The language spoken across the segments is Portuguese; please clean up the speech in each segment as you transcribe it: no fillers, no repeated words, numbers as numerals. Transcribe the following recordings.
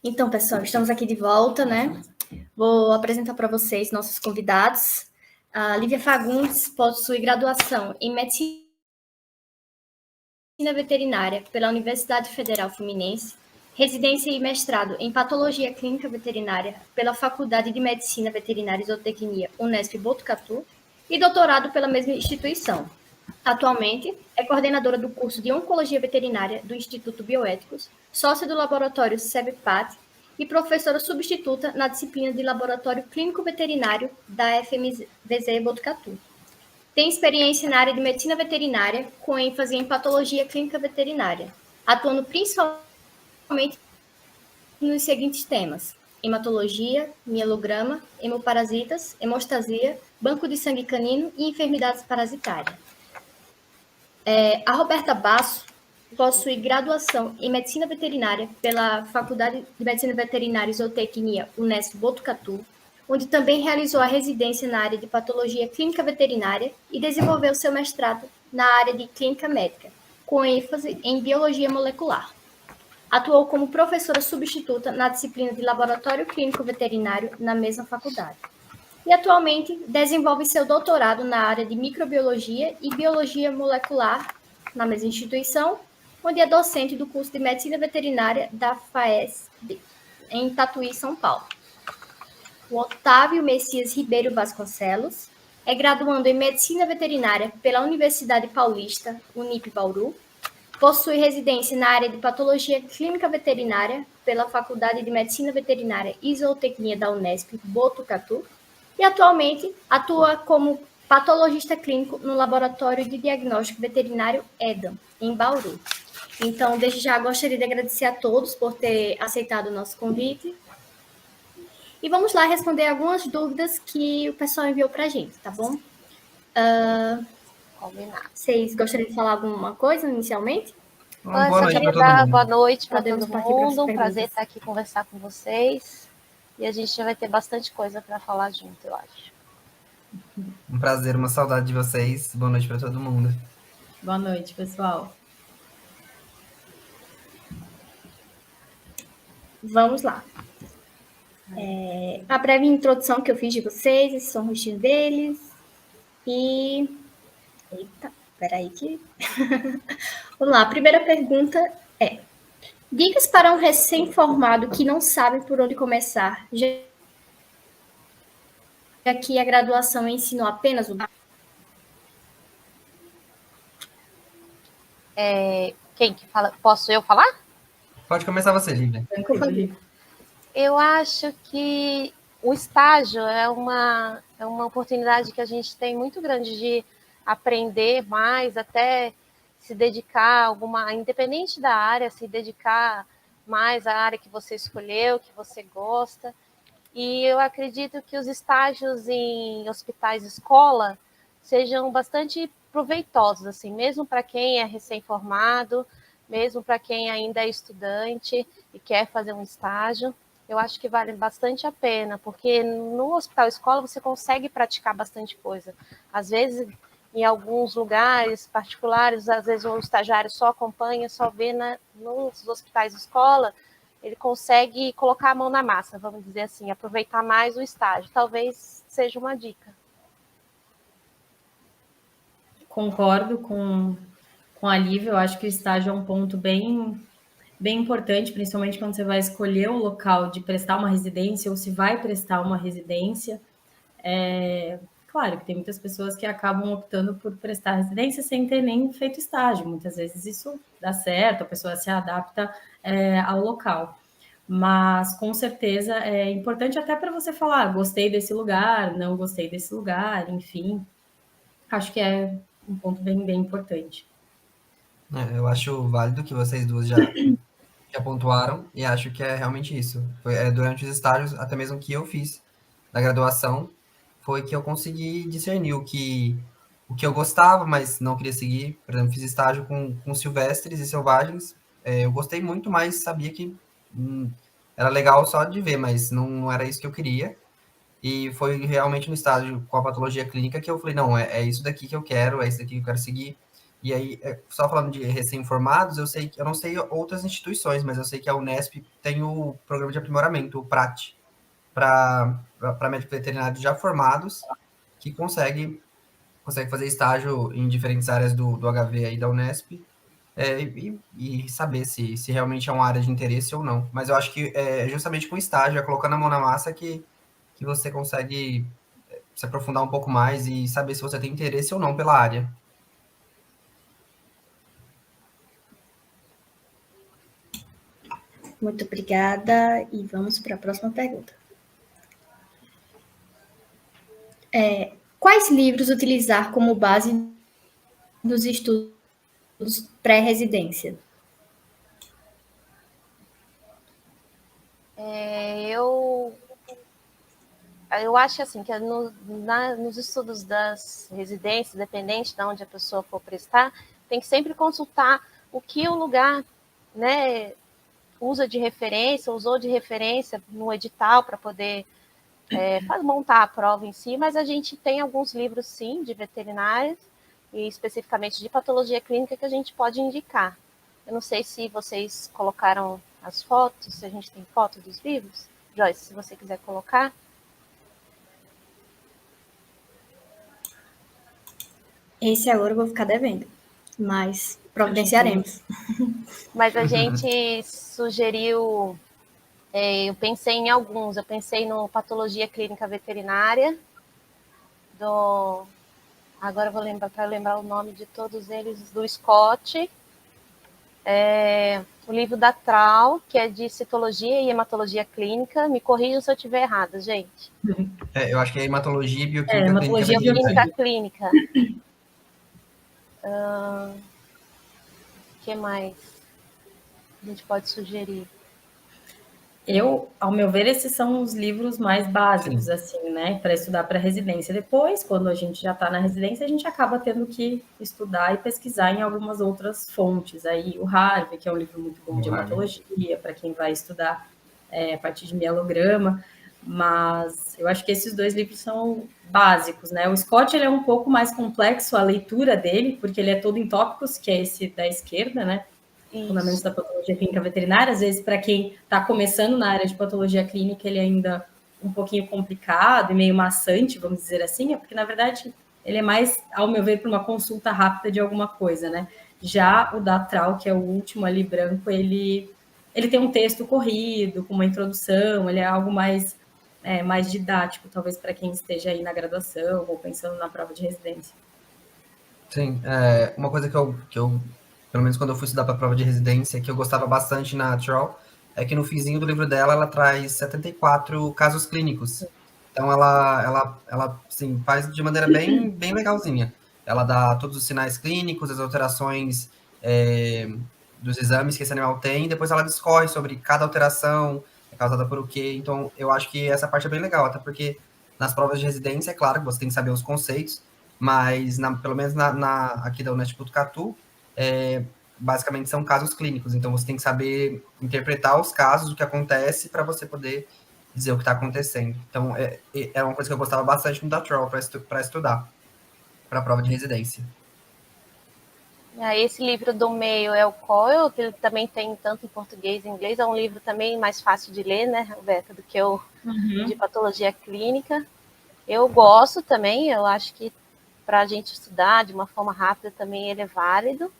Então, pessoal, estamos aqui de volta, né? Vou apresentar para vocês nossos convidados. A Lívia Fagundes possui graduação em Medicina Veterinária pela Universidade Federal Fluminense, residência e mestrado em Patologia Clínica Veterinária pela Faculdade de Medicina Veterinária e Zootecnia Unesp Botucatu e doutorado pela mesma instituição. Atualmente, é coordenadora do curso de Oncologia Veterinária do Instituto Bioéticos, sócia do laboratório SEBPAT e professora substituta na disciplina de Laboratório Clínico Veterinário da FMVZ Botucatu. Tem experiência na área de medicina veterinária, com ênfase em patologia clínica veterinária, atuando principalmente nos seguintes temas: hematologia, mielograma, hemoparasitas, hemostasia, banco de sangue canino e enfermidades parasitárias. A Roberta Basso possui graduação em Medicina Veterinária pela Faculdade de Medicina Veterinária e Zootecnia Unesp Botucatu, onde também realizou a residência na área de Patologia Clínica Veterinária e desenvolveu seu mestrado na área de Clínica Médica, com ênfase em Biologia Molecular. Atuou como professora substituta na disciplina de Laboratório Clínico Veterinário na mesma faculdade. E atualmente desenvolve seu doutorado na área de Microbiologia e Biologia Molecular na mesma instituição, onde é docente do curso de Medicina Veterinária da FAESB, em Tatuí, São Paulo. O Otávio Messias Ribeiro Vasconcelos é graduando em Medicina Veterinária pela Universidade Paulista, Unip Bauru, possui residência na área de Patologia Clínica Veterinária pela Faculdade de Medicina Veterinária e Zootecnia da Unesp Botucatu, e atualmente atua como patologista clínico no Laboratório de Diagnóstico Veterinário EDAM, em Bauru. Então, desde já, gostaria de agradecer a todos por ter aceitado o nosso convite. E vamos lá responder algumas dúvidas que o pessoal enviou para a gente, tá bom? Combinado. Vocês gostariam de falar alguma coisa inicialmente? Boa noite para todo mundo. Um prazer estar aqui conversar com vocês. E a gente já vai ter bastante coisa para falar junto, eu acho. Um prazer, uma saudade de vocês. Boa noite para todo mundo. Boa noite, pessoal. Vamos lá. A breve introdução que eu fiz de vocês, esses são os rostinhos deles. E... Eita, peraí que... Vamos lá, a primeira pergunta é: dicas para um recém-formado que não sabe por onde começar, já que a graduação ensinou apenas o... Quem que fala? Posso eu falar? Pode começar você, Lívia. Eu acho que o estágio é uma oportunidade que a gente tem muito grande de aprender mais, até se dedicar independente da área, se dedicar mais à área que você escolheu, que você gosta. E eu acredito que os estágios em hospitais escola sejam bastante proveitosos, assim, mesmo para quem é recém-formado, mesmo para quem ainda é estudante e quer fazer um estágio. Eu acho que vale bastante a pena, porque no hospital escola você consegue praticar bastante coisa. Às vezes, em alguns lugares particulares, às vezes o estagiário só acompanha, só vê nos hospitais escola, ele consegue colocar a mão na massa, vamos dizer assim, aproveitar mais o estágio. Talvez seja uma dica. Concordo com a Lívia, eu acho que o estágio é um ponto bem importante, principalmente quando você vai escolher o local de prestar uma residência ou se vai prestar uma residência. Claro que tem muitas pessoas que acabam optando por prestar residência sem ter nem feito estágio. Muitas vezes isso dá certo, a pessoa se adapta ao local. Mas, com certeza, é importante até para você falar, gostei desse lugar, não gostei desse lugar, enfim. Acho que é um ponto bem importante. Eu acho válido que vocês duas já pontuaram, e acho que é realmente isso. Foi durante os estágios, até mesmo que eu fiz da graduação, foi que eu consegui discernir o que eu gostava, mas não queria seguir. Por exemplo, fiz estágio com silvestres e selvagens. Eu gostei muito, mas sabia que era legal só de ver, mas não era isso que eu queria. E foi realmente no estágio com a patologia clínica que eu falei, não, é isso daqui que eu quero, é isso daqui que eu quero seguir. E aí, só falando de recém-formados, eu não sei outras instituições, mas eu sei que a Unesp tem o programa de aprimoramento, o PRAT, para médicos veterinários já formados, que consegue fazer estágio em diferentes áreas do HV aí da Unesp, e saber se realmente é uma área de interesse ou não. Mas eu acho que é justamente com o estágio, colocando a mão na massa, que você consegue se aprofundar um pouco mais e saber se você tem interesse ou não pela área. Muito obrigada e vamos para a próxima pergunta. Quais livros utilizar como base dos estudos pré-residência? Eu acho assim que nos estudos das residências, dependente de onde a pessoa for prestar, tem que sempre consultar o que o lugar, né, usou de referência no edital para poder montar a prova em si, mas a gente tem alguns livros, sim, de veterinárias, e especificamente de patologia clínica, que a gente pode indicar. Eu não sei se vocês colocaram as fotos, se a gente tem foto dos livros. Joyce, se você quiser colocar. Esse agora eu vou ficar devendo, mas providenciaremos. Mas a gente sugeriu, eu pensei em alguns, eu pensei no Patologia Clínica Veterinária, agora eu vou lembrar o nome de todos eles, do Scott, o livro da Trau, que é de citologia e hematologia clínica. Me corrijam se eu estiver errada, gente. Eu acho que é hematologia e bioquímica hematologia clínica. Clínica. O que mais a gente pode sugerir? Ao meu ver, esses são os livros mais básicos, assim, né, para estudar para residência. Depois, quando a gente já está na residência, a gente acaba tendo que estudar e pesquisar em algumas outras fontes. Aí, o Harvey, que é um livro muito bom de hematologia, para quem vai estudar a partir de mielograma, mas eu acho que esses dois livros são básicos, né? O Scott, ele é um pouco mais complexo a leitura dele, porque ele é todo em tópicos, que é esse da esquerda, né? Fundamentos da patologia clínica veterinária. Às vezes, para quem está começando na área de patologia clínica, ele é ainda um pouquinho complicado e meio maçante, vamos dizer assim, porque, na verdade, ele é mais, ao meu ver, para uma consulta rápida de alguma coisa, né? Já o da Trau, que é o último ali branco, ele tem um texto corrido, com uma introdução, ele é algo mais didático, talvez para quem esteja aí na graduação ou pensando na prova de residência. Sim, uma coisa que eu, pelo menos quando eu fui estudar para a prova de residência, que eu gostava bastante na Troll, é que no finzinho do livro dela, ela traz 74 casos clínicos. Então, ela assim, faz de maneira bem legalzinha. Ela dá todos os sinais clínicos, as alterações dos exames que esse animal tem, e depois ela discorre sobre cada alteração, é causada por o quê. Então, eu acho que essa parte é bem legal, até porque nas provas de residência, é claro que você tem que saber os conceitos, mas pelo menos aqui da Unesp Botucatu, basicamente são casos clínicos, então você tem que saber interpretar os casos, o que acontece, para você poder dizer o que está acontecendo. Então, é uma coisa que eu gostava bastante no Datrol para estudar, para a prova de residência. Esse livro do meio é o Coyle, que ele também tem tanto em português e inglês, é um livro também mais fácil de ler, né, Roberta, do que o de patologia clínica. Eu gosto também, eu acho que para a gente estudar de uma forma rápida também ele é válido.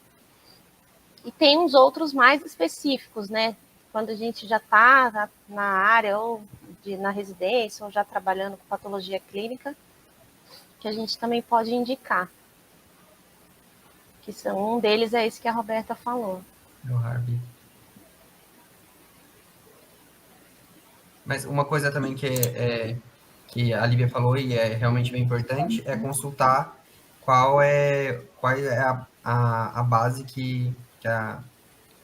E tem uns outros mais específicos, né? Quando a gente já está na área, ou na residência, ou já trabalhando com patologia clínica, que a gente também pode indicar. Um deles é esse que a Roberta falou. É o Harvey. Mas uma coisa também que a Lívia falou e é realmente bem importante é consultar qual é a base que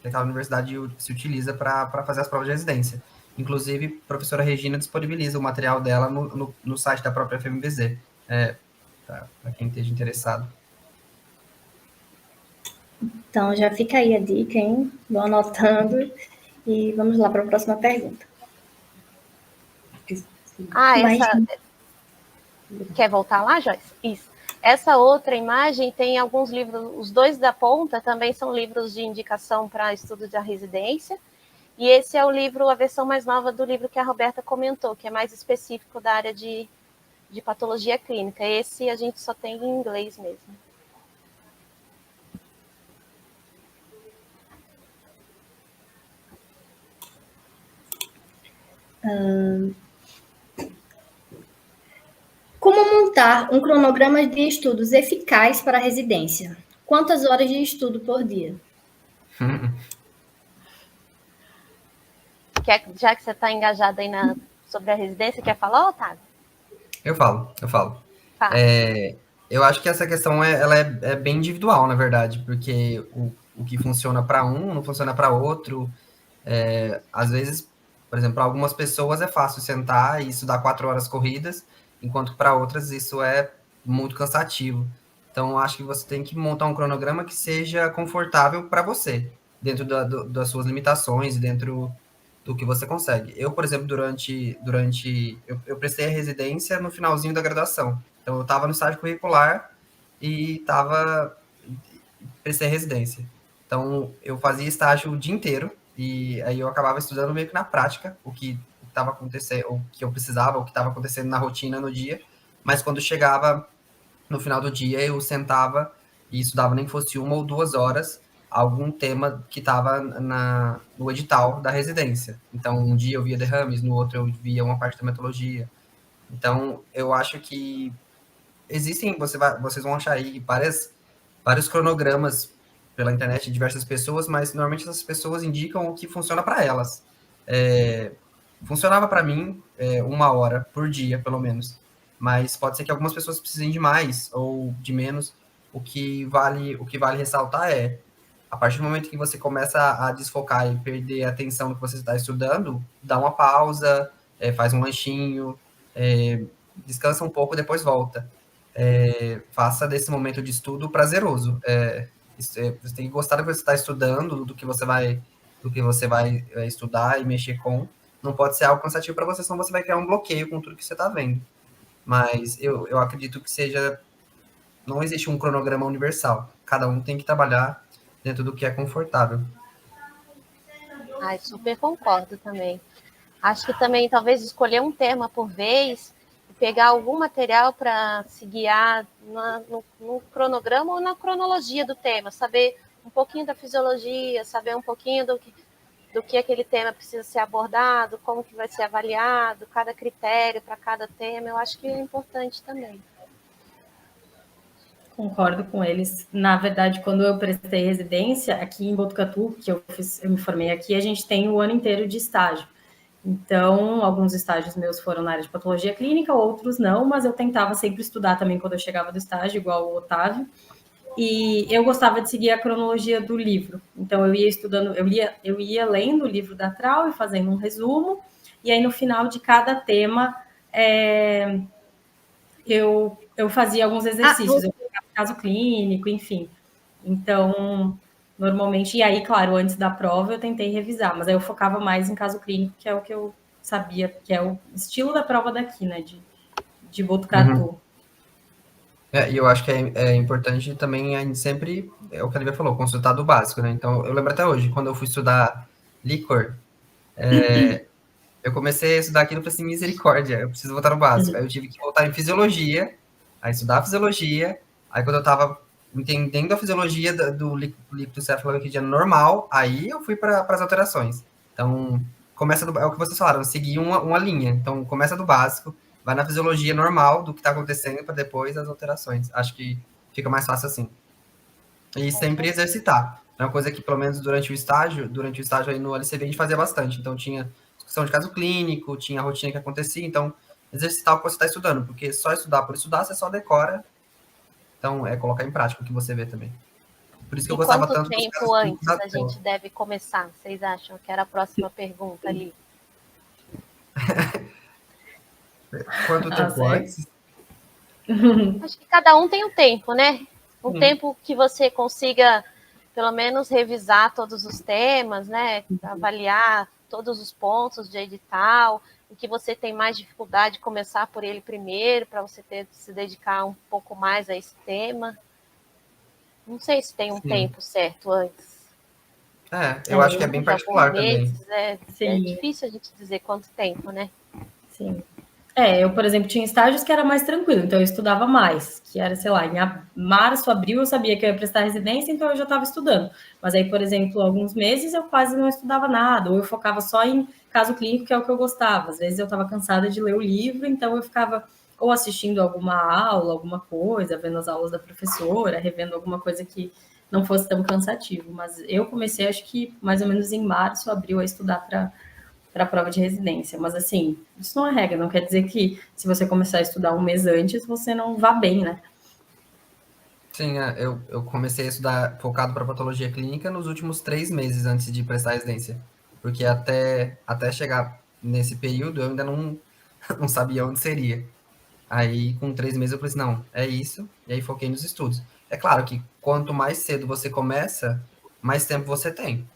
aquela universidade se utiliza para fazer as provas de residência. Inclusive, a professora Regina disponibiliza o material dela no site da própria FMVZ, para quem esteja interessado. Então, já fica aí a dica, hein? Vou anotando e vamos lá para a próxima pergunta. Quer voltar lá, Joyce? Isso. Essa outra imagem tem alguns livros, os dois da ponta também são livros de indicação para estudo da residência, e esse é o livro, a versão mais nova do livro que a Roberta comentou, que é mais específico da área de patologia clínica. Esse a gente só tem em inglês mesmo. Como montar um cronograma de estudos eficaz para a residência? Quantas horas de estudo por dia? Já que você está engajado aí sobre a residência, quer falar, Otávio? Eu falo. Fala. Eu acho que essa questão ela é bem individual, na verdade, porque o que funciona para um não funciona para outro. Às vezes, por exemplo, para algumas pessoas é fácil sentar e estudar 4 horas corridas, enquanto para outras isso é muito cansativo. Então, acho que você tem que montar um cronograma que seja confortável para você, dentro das suas limitações, dentro do que você consegue. Eu, por exemplo, eu prestei a residência no finalzinho da graduação. Então, eu estava no estágio curricular e prestei a residência. Então, eu fazia estágio o dia inteiro e aí eu acabava estudando meio que na prática o que estava acontecendo, o que eu precisava, o que estava acontecendo na rotina no dia. Mas quando chegava no final do dia, eu sentava e estudava nem que fosse 1 ou 2 horas algum tema que estava no edital da residência. Então, um dia eu via derrames, no outro eu via uma parte da metodologia. Então, eu acho que existem, vocês vão achar aí vários cronogramas pela internet de diversas pessoas, mas normalmente essas pessoas indicam o que funciona para elas. Funcionava para mim 1 hora por dia, pelo menos. Mas pode ser que algumas pessoas precisem de mais ou de menos. O que vale ressaltar a partir do momento que você começa a desfocar e perder a atenção no que você está estudando, dá uma pausa, faz um lanchinho, descansa um pouco, depois volta. Faça desse momento de estudo prazeroso. Você tem que gostar do que você está estudando, do que você vai estudar e mexer com. Não pode ser algo cansativo para você, senão você vai criar um bloqueio com tudo que você está vendo. Mas eu acredito que não existe um cronograma universal. Cada um tem que trabalhar dentro do que é confortável. Ai, super concordo também. Acho que também talvez escolher um tema por vez, pegar algum material para se guiar no cronograma ou na cronologia do tema, saber um pouquinho da fisiologia, saber um pouquinho do que aquele tema precisa ser abordado, como que vai ser avaliado, cada critério para cada tema, eu acho que é importante também. Concordo com eles. Na verdade, quando eu prestei residência aqui em Botucatu, que eu me formei aqui, a gente tem o ano inteiro de estágio. Então, alguns estágios meus foram na área de patologia clínica, outros não, mas eu tentava sempre estudar também quando eu chegava do estágio, igual o Otávio. E eu gostava de seguir a cronologia do livro. Então, eu ia estudando, eu ia lendo o livro da Trau e fazendo um resumo, e aí no final de cada tema eu fazia alguns exercícios, eu pegava caso clínico, enfim. Então, normalmente, e aí, claro, antes da prova eu tentei revisar, mas aí eu focava mais em caso clínico, que é o que eu sabia, que é o estilo da prova daqui, né, de Botucatu. E eu acho que é importante também a gente sempre, é o que a Lívia falou, consultar do básico, né? Então, eu lembro até hoje, quando eu fui estudar licor, eu comecei a estudar aquilo e falei assim, misericórdia, eu preciso voltar no básico. Aí eu tive que voltar em fisiologia, aí estudar a fisiologia, aí quando eu tava entendendo a fisiologia do líquido cefalorraquídeo normal, aí eu fui para as alterações. Então, é o que vocês falaram, seguir uma linha. Então, começa do básico, vai na fisiologia normal do que está acontecendo para depois as alterações. Acho que fica mais fácil assim. E sempre exercitar. É uma coisa que, pelo menos durante o estágio aí no LCB a gente fazia bastante. Então, tinha discussão de caso clínico, tinha a rotina que acontecia. Então, exercitar o que você está estudando, porque só estudar por estudar, você só decora. Então, é colocar em prática o que você vê também. Por isso que eu gostava tanto dos casos quanto tempo clínicos antes a gente deve começar? Vocês acham que era a próxima pergunta ali? Quanto tempo antes? Acho que cada um tem um tempo, né? Um tempo que você consiga, pelo menos, revisar todos os temas, né? Avaliar todos os pontos de edital, em que você tem mais dificuldade, começar por ele primeiro, para você se dedicar um pouco mais a esse tema? Não sei se tem um Sim. tempo certo antes. Eu acho que é bem De alguns particular também. meses, é Sim. difícil a gente dizer quanto tempo, né? Sim. Eu, por exemplo, tinha estágios que era mais tranquilo, então eu estudava mais, que era, sei lá, em março, abril, eu sabia que eu ia prestar residência, então eu já estava estudando. Mas aí, por exemplo, alguns meses eu quase não estudava nada, ou eu focava só em caso clínico, que é o que eu gostava. Às vezes eu estava cansada de ler o livro, então eu ficava ou assistindo alguma aula, alguma coisa, vendo as aulas da professora, revendo alguma coisa que não fosse tão cansativo. Mas eu comecei, acho que mais ou menos em março, abril, a estudar para a prova de residência. Mas, assim, isso não é regra, não quer dizer que se você começar a estudar um mês antes, você não vá bem, né? Sim, eu comecei a estudar focado para patologia clínica nos últimos 3 meses antes de prestar residência. Porque até chegar nesse período eu ainda não, não sabia onde seria. Aí, com 3 meses, eu falei assim, não, é isso. E aí, foquei nos estudos. É claro que quanto mais cedo você começa, mais tempo você tem.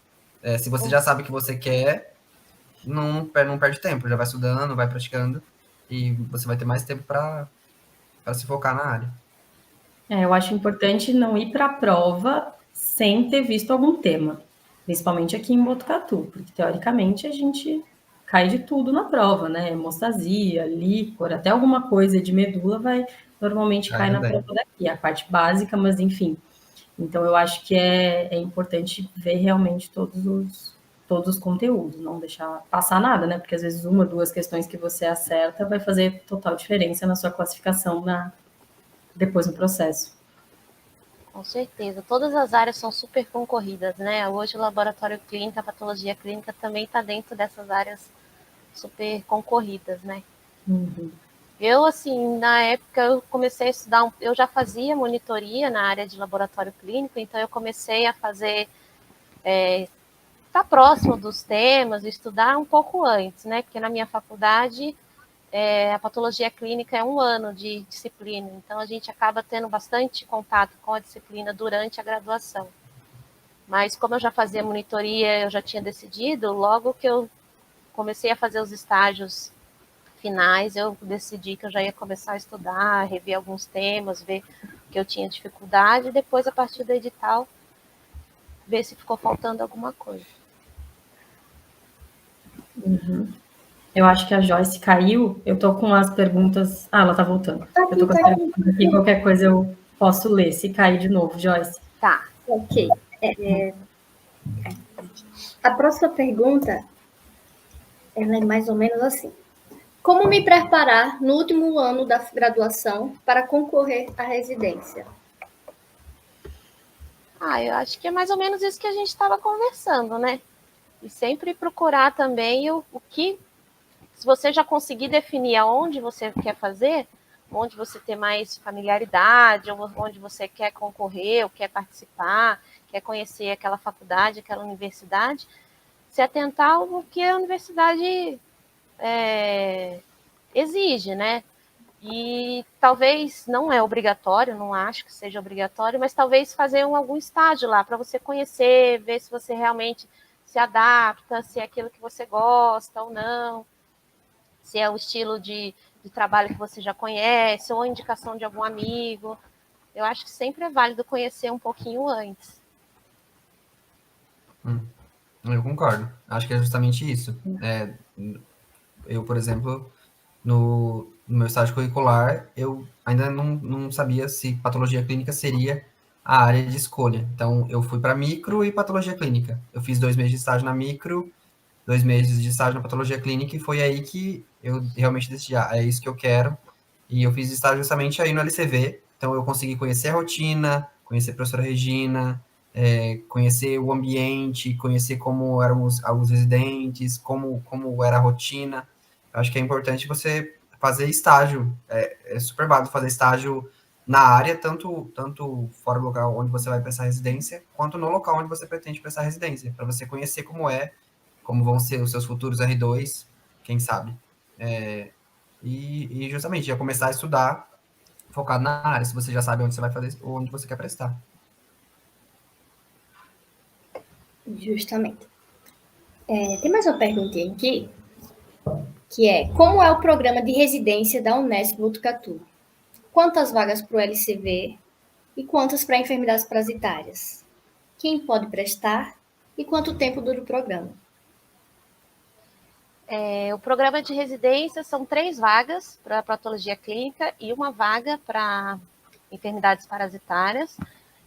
Se você já sabe o que você quer, não perde tempo. Já vai estudando, vai praticando. E você vai ter mais tempo para se focar na área. Eu acho importante não ir para a prova sem ter visto algum tema, principalmente aqui em Botucatu, porque teoricamente a gente cai de tudo na prova, né? Hemostasia, líquor, até alguma coisa de medula normalmente Cai cai na também. prova daqui, a parte básica, mas enfim. Então eu acho que é importante ver realmente todos os conteúdos, não deixar passar nada, né? Porque às vezes uma, duas questões que você acerta vai fazer total diferença na sua classificação depois no processo. Com certeza. Todas as áreas são super concorridas, né? Hoje o laboratório clínico, a patologia clínica também está dentro dessas áreas super concorridas, né? Uhum. Eu, assim, na época eu comecei a estudar, eu já fazia monitoria na área de laboratório clínico, então eu comecei a fazer, estar próximo dos temas, estudar um pouco antes, né? Porque na minha faculdade a patologia clínica é 1 ano de disciplina, então a gente acaba tendo bastante contato com a disciplina durante a graduação. Mas como eu já fazia monitoria, eu já tinha decidido, logo que eu comecei a fazer os estágios finais, eu decidi que eu já ia começar a estudar, rever alguns temas, ver que eu tinha dificuldade, e depois, a partir do edital, ver se ficou faltando alguma coisa. Uhum. Eu acho que a Joyce caiu. Eu tô com as perguntas. Ah, ela tá voltando. Eu tô com as perguntas aqui. Qualquer coisa eu posso ler. Se cair de novo, Joyce. Tá. Ok. A próxima pergunta, ela é mais ou menos assim. Como me preparar no último ano da graduação para concorrer à residência? Eu acho que é mais ou menos isso que a gente estava conversando, né? E sempre procurar também o que, se você já conseguir definir aonde você quer fazer, onde você tem mais familiaridade, onde você quer concorrer, ou quer participar, quer conhecer aquela faculdade, aquela universidade, se atentar ao que a universidade exige, né? E talvez, não é obrigatório, não acho que seja obrigatório, mas talvez fazer algum estágio lá para você conhecer, ver se você realmente se adapta, se é aquilo que você gosta ou não, se é o estilo de trabalho que você já conhece, ou a indicação de algum amigo. Eu acho que sempre é válido conhecer um pouquinho antes. Eu concordo. Acho que é justamente isso. Eu, por exemplo, no meu estágio curricular, eu ainda não sabia se patologia clínica seria a área de escolha. Então, eu fui para micro e patologia clínica. Eu fiz 2 meses de estágio na micro, 2 meses de estágio na patologia clínica, e foi aí que eu realmente decidi, é isso que eu quero. E eu fiz estágio justamente aí no LCV, então eu consegui conhecer a rotina, conhecer a professora Regina, conhecer o ambiente, conhecer como eram os residentes, como era a rotina. Eu acho que é importante você fazer estágio, é super válido fazer estágio na área, tanto fora do local onde você vai prestar residência, quanto no local onde você pretende prestar residência, para você conhecer como vão ser os seus futuros R2, quem sabe. E justamente, já começar a estudar focado na área, se você já sabe onde você vai fazer, ou onde você quer prestar. Justamente. Tem mais uma perguntinha aqui, que é: como é o programa de residência da Unesp Botucatu? Quantas vagas para o LCV e quantas para enfermidades parasitárias? Quem pode prestar e quanto tempo dura o programa? O programa de residência são 3 vagas para patologia clínica e 1 vaga para enfermidades parasitárias.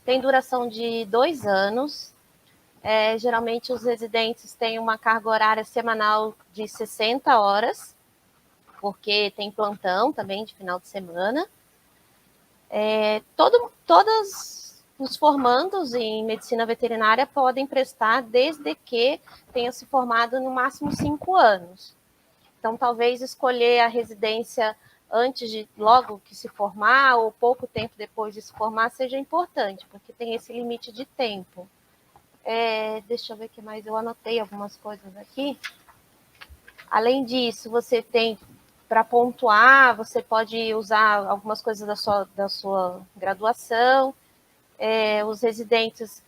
Tem duração de 2 anos. Geralmente os residentes têm uma carga horária semanal de 60 horas, porque tem plantão também de final de semana. Todos os formandos em medicina veterinária podem prestar desde que tenha se formado no máximo 5 anos. Então, talvez escolher a residência antes de logo que se formar ou pouco tempo depois de se formar seja importante, porque tem esse limite de tempo. Deixa eu ver o que mais, eu anotei algumas coisas aqui. Além disso, você tem, para pontuar, você pode usar algumas coisas da sua graduação. Os residentes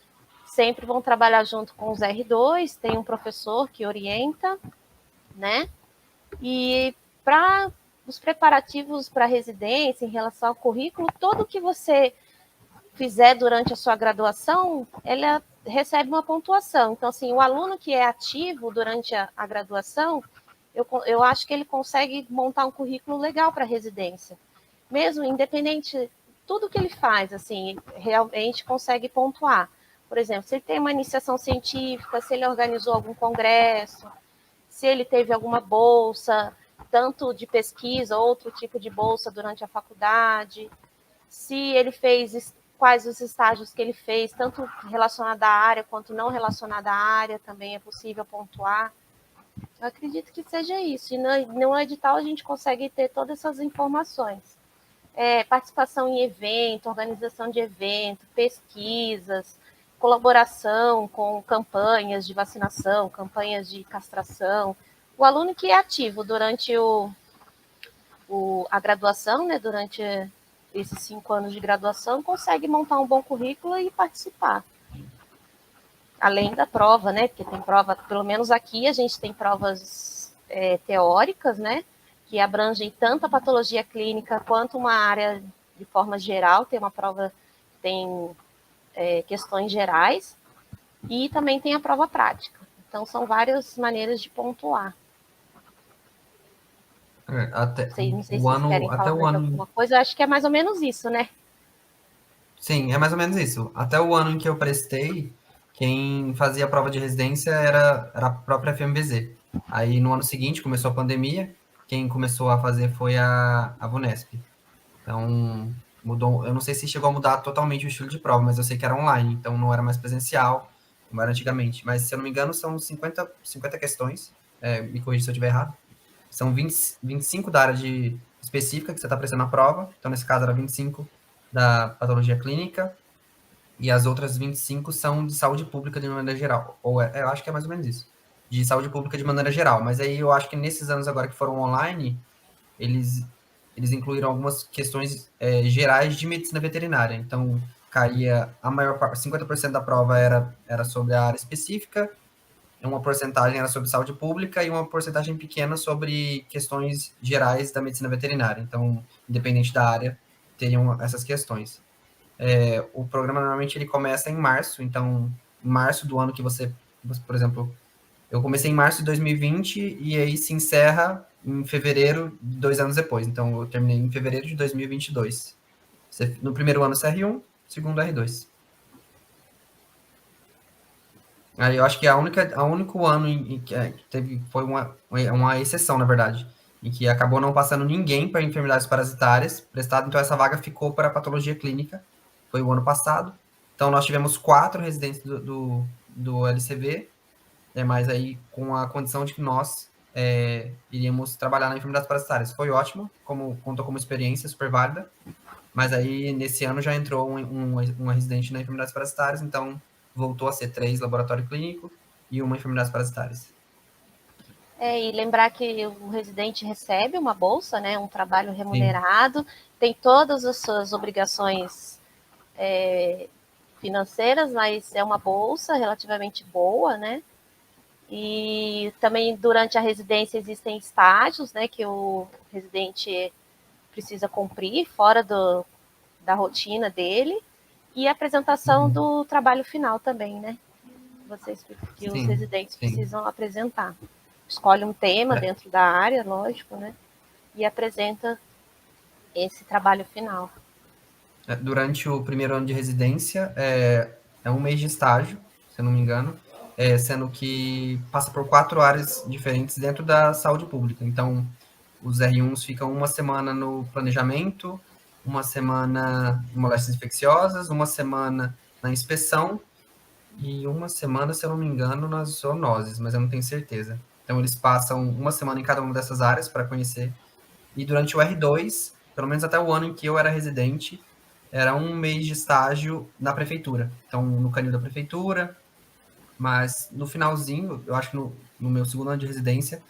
sempre vão trabalhar junto com os R2, tem um professor que orienta, né? E para os preparativos para a residência, em relação ao currículo, tudo que você fizer durante a sua graduação, ela recebe uma pontuação. Então, assim, o aluno que é ativo durante a graduação, eu acho que ele consegue montar um currículo legal para a residência. Mesmo independente, tudo que ele faz, assim, realmente consegue pontuar. Por exemplo, se ele tem uma iniciação científica, se ele organizou algum congresso, se ele teve alguma bolsa, tanto de pesquisa, outro tipo de bolsa durante a faculdade, se ele fez, quais os estágios que ele fez, tanto relacionado à área quanto não relacionado à área, também é possível pontuar. Eu acredito que seja isso. E no edital a gente consegue ter todas essas informações. Participação em evento, organização de evento, pesquisas, colaboração com campanhas de vacinação, campanhas de castração. O aluno que é ativo durante a graduação, né, durante esses 5 anos de graduação, consegue montar um bom currículo e participar. Além da prova, né, porque tem prova, pelo menos aqui a gente tem provas teóricas, né, que abrangem tanto a patologia clínica quanto uma área de forma geral, tem uma prova, tem questões gerais, e também tem a prova prática. Então, são várias maneiras de pontuar. Até Não sei o se vocês querem até falar o mais ano. alguma coisa, eu acho que é mais ou menos isso, né? Sim, é mais ou menos isso. Até o ano em que eu prestei, quem fazia a prova de residência era a própria FMBZ. Aí no ano seguinte começou a pandemia, quem começou a fazer foi a Vunesp. Então, mudou. Eu não sei se chegou a mudar totalmente o estilo de prova, mas eu sei que era online, então não era mais presencial, como era antigamente. Mas, se eu não me engano, são 50 questões. Me corrija se eu estiver errado. São 25 da área específica que você está prestando a prova. Então, nesse caso, era 25 da patologia clínica. E as outras 25 são de saúde pública de maneira geral. Eu acho que é mais ou menos isso. De saúde pública de maneira geral. Mas aí eu acho que nesses anos agora que foram online, eles incluíram algumas questões gerais de medicina veterinária. Então, caía a maior parte, 50% da prova era sobre a área específica, uma porcentagem era sobre saúde pública e uma porcentagem pequena sobre questões gerais da medicina veterinária. Então, independente da área, teriam essas questões. O programa normalmente ele começa em março, então, em março do ano que você, por exemplo, eu comecei em março de 2020 e aí se encerra em fevereiro, 2 anos depois. Então, eu terminei em fevereiro de 2022. No primeiro ano, CR1, segundo R2. Aí eu acho que a único ano em que teve foi uma exceção, na verdade, em que acabou não passando ninguém para enfermidades parasitárias prestado, então essa vaga ficou para patologia clínica. Foi o ano passado. Então nós tivemos 4 residentes do LCV, mas aí com a condição de que nós iríamos trabalhar na enfermidades parasitárias. Foi ótimo, contou como experiência super válida, mas aí nesse ano já entrou uma residente na enfermidades parasitárias, então voltou a ser 3 laboratório clínico e uma enfermidades parasitárias. E lembrar que o residente recebe uma bolsa, né, um trabalho remunerado, sim, tem todas as suas obrigações financeiras, mas é uma bolsa relativamente boa, né? E também durante a residência existem estágios, né, que o residente precisa cumprir fora da rotina dele, e a apresentação do trabalho final também, né? Que os Sim, residentes sim. precisam apresentar. Escolhe um tema dentro da área, lógico, né? E apresenta esse trabalho final. Durante o primeiro ano de residência, é um mês de estágio, se eu não me engano, sendo que passa por 4 áreas diferentes dentro da saúde pública. Então, os R1s ficam uma semana no planejamento, uma semana em moléstias infecciosas, uma semana na inspeção e uma semana, se eu não me engano, nas zoonoses, mas eu não tenho certeza. Então, eles passam uma semana em cada uma dessas áreas para conhecer. E durante o R2, pelo menos até o ano em que eu era residente, era um mês de estágio na prefeitura. Então, no canil da prefeitura, mas no finalzinho, eu acho que no meu segundo ano de residência,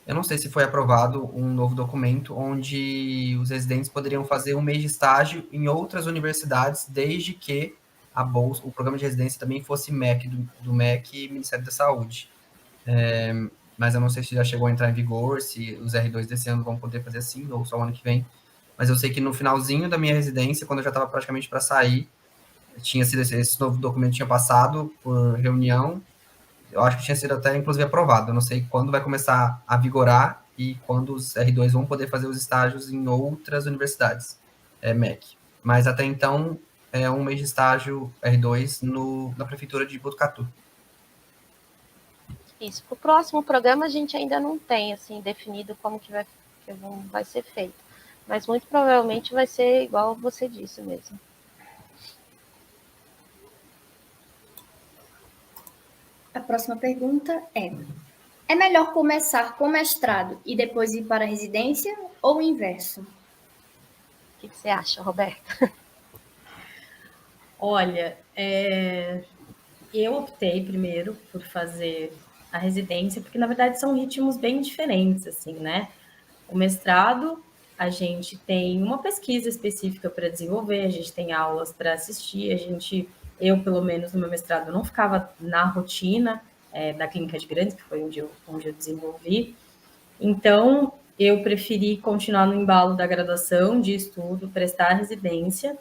eu não sei se foi aprovado um novo documento onde os residentes poderiam fazer um mês de estágio em outras universidades, desde que a bolsa, o programa de residência também fosse MEC, do MEC e Ministério da Saúde. Mas eu não sei se já chegou a entrar em vigor, se os R2 desse ano vão poder fazer assim, ou só o ano que vem. Mas eu sei que no finalzinho da minha residência, quando eu já estava praticamente para sair, tinha sido esse novo documento tinha passado por reunião. Eu acho que tinha sido até, inclusive, aprovado. Eu não sei quando vai começar a vigorar e quando os R2 vão poder fazer os estágios em outras universidades, MEC. Mas até então, é um mês de estágio R2 na prefeitura de Botucatu. Isso. Para o próximo programa, a gente ainda não tem assim definido como que vai ser feito. Mas muito provavelmente vai ser igual você disse mesmo. A próxima pergunta é: é melhor começar com mestrado e depois ir para a residência ou o inverso? O que você acha, Roberta? Olha, eu optei primeiro por fazer a residência, porque na verdade são ritmos bem diferentes, assim, né? O mestrado, a gente tem uma pesquisa específica para desenvolver, a gente tem aulas para assistir, eu, pelo menos no meu mestrado, não ficava na rotina da clínica de grandes, que foi onde eu desenvolvi. Então, eu preferi continuar no embalo da graduação, de estudo, prestar a residência,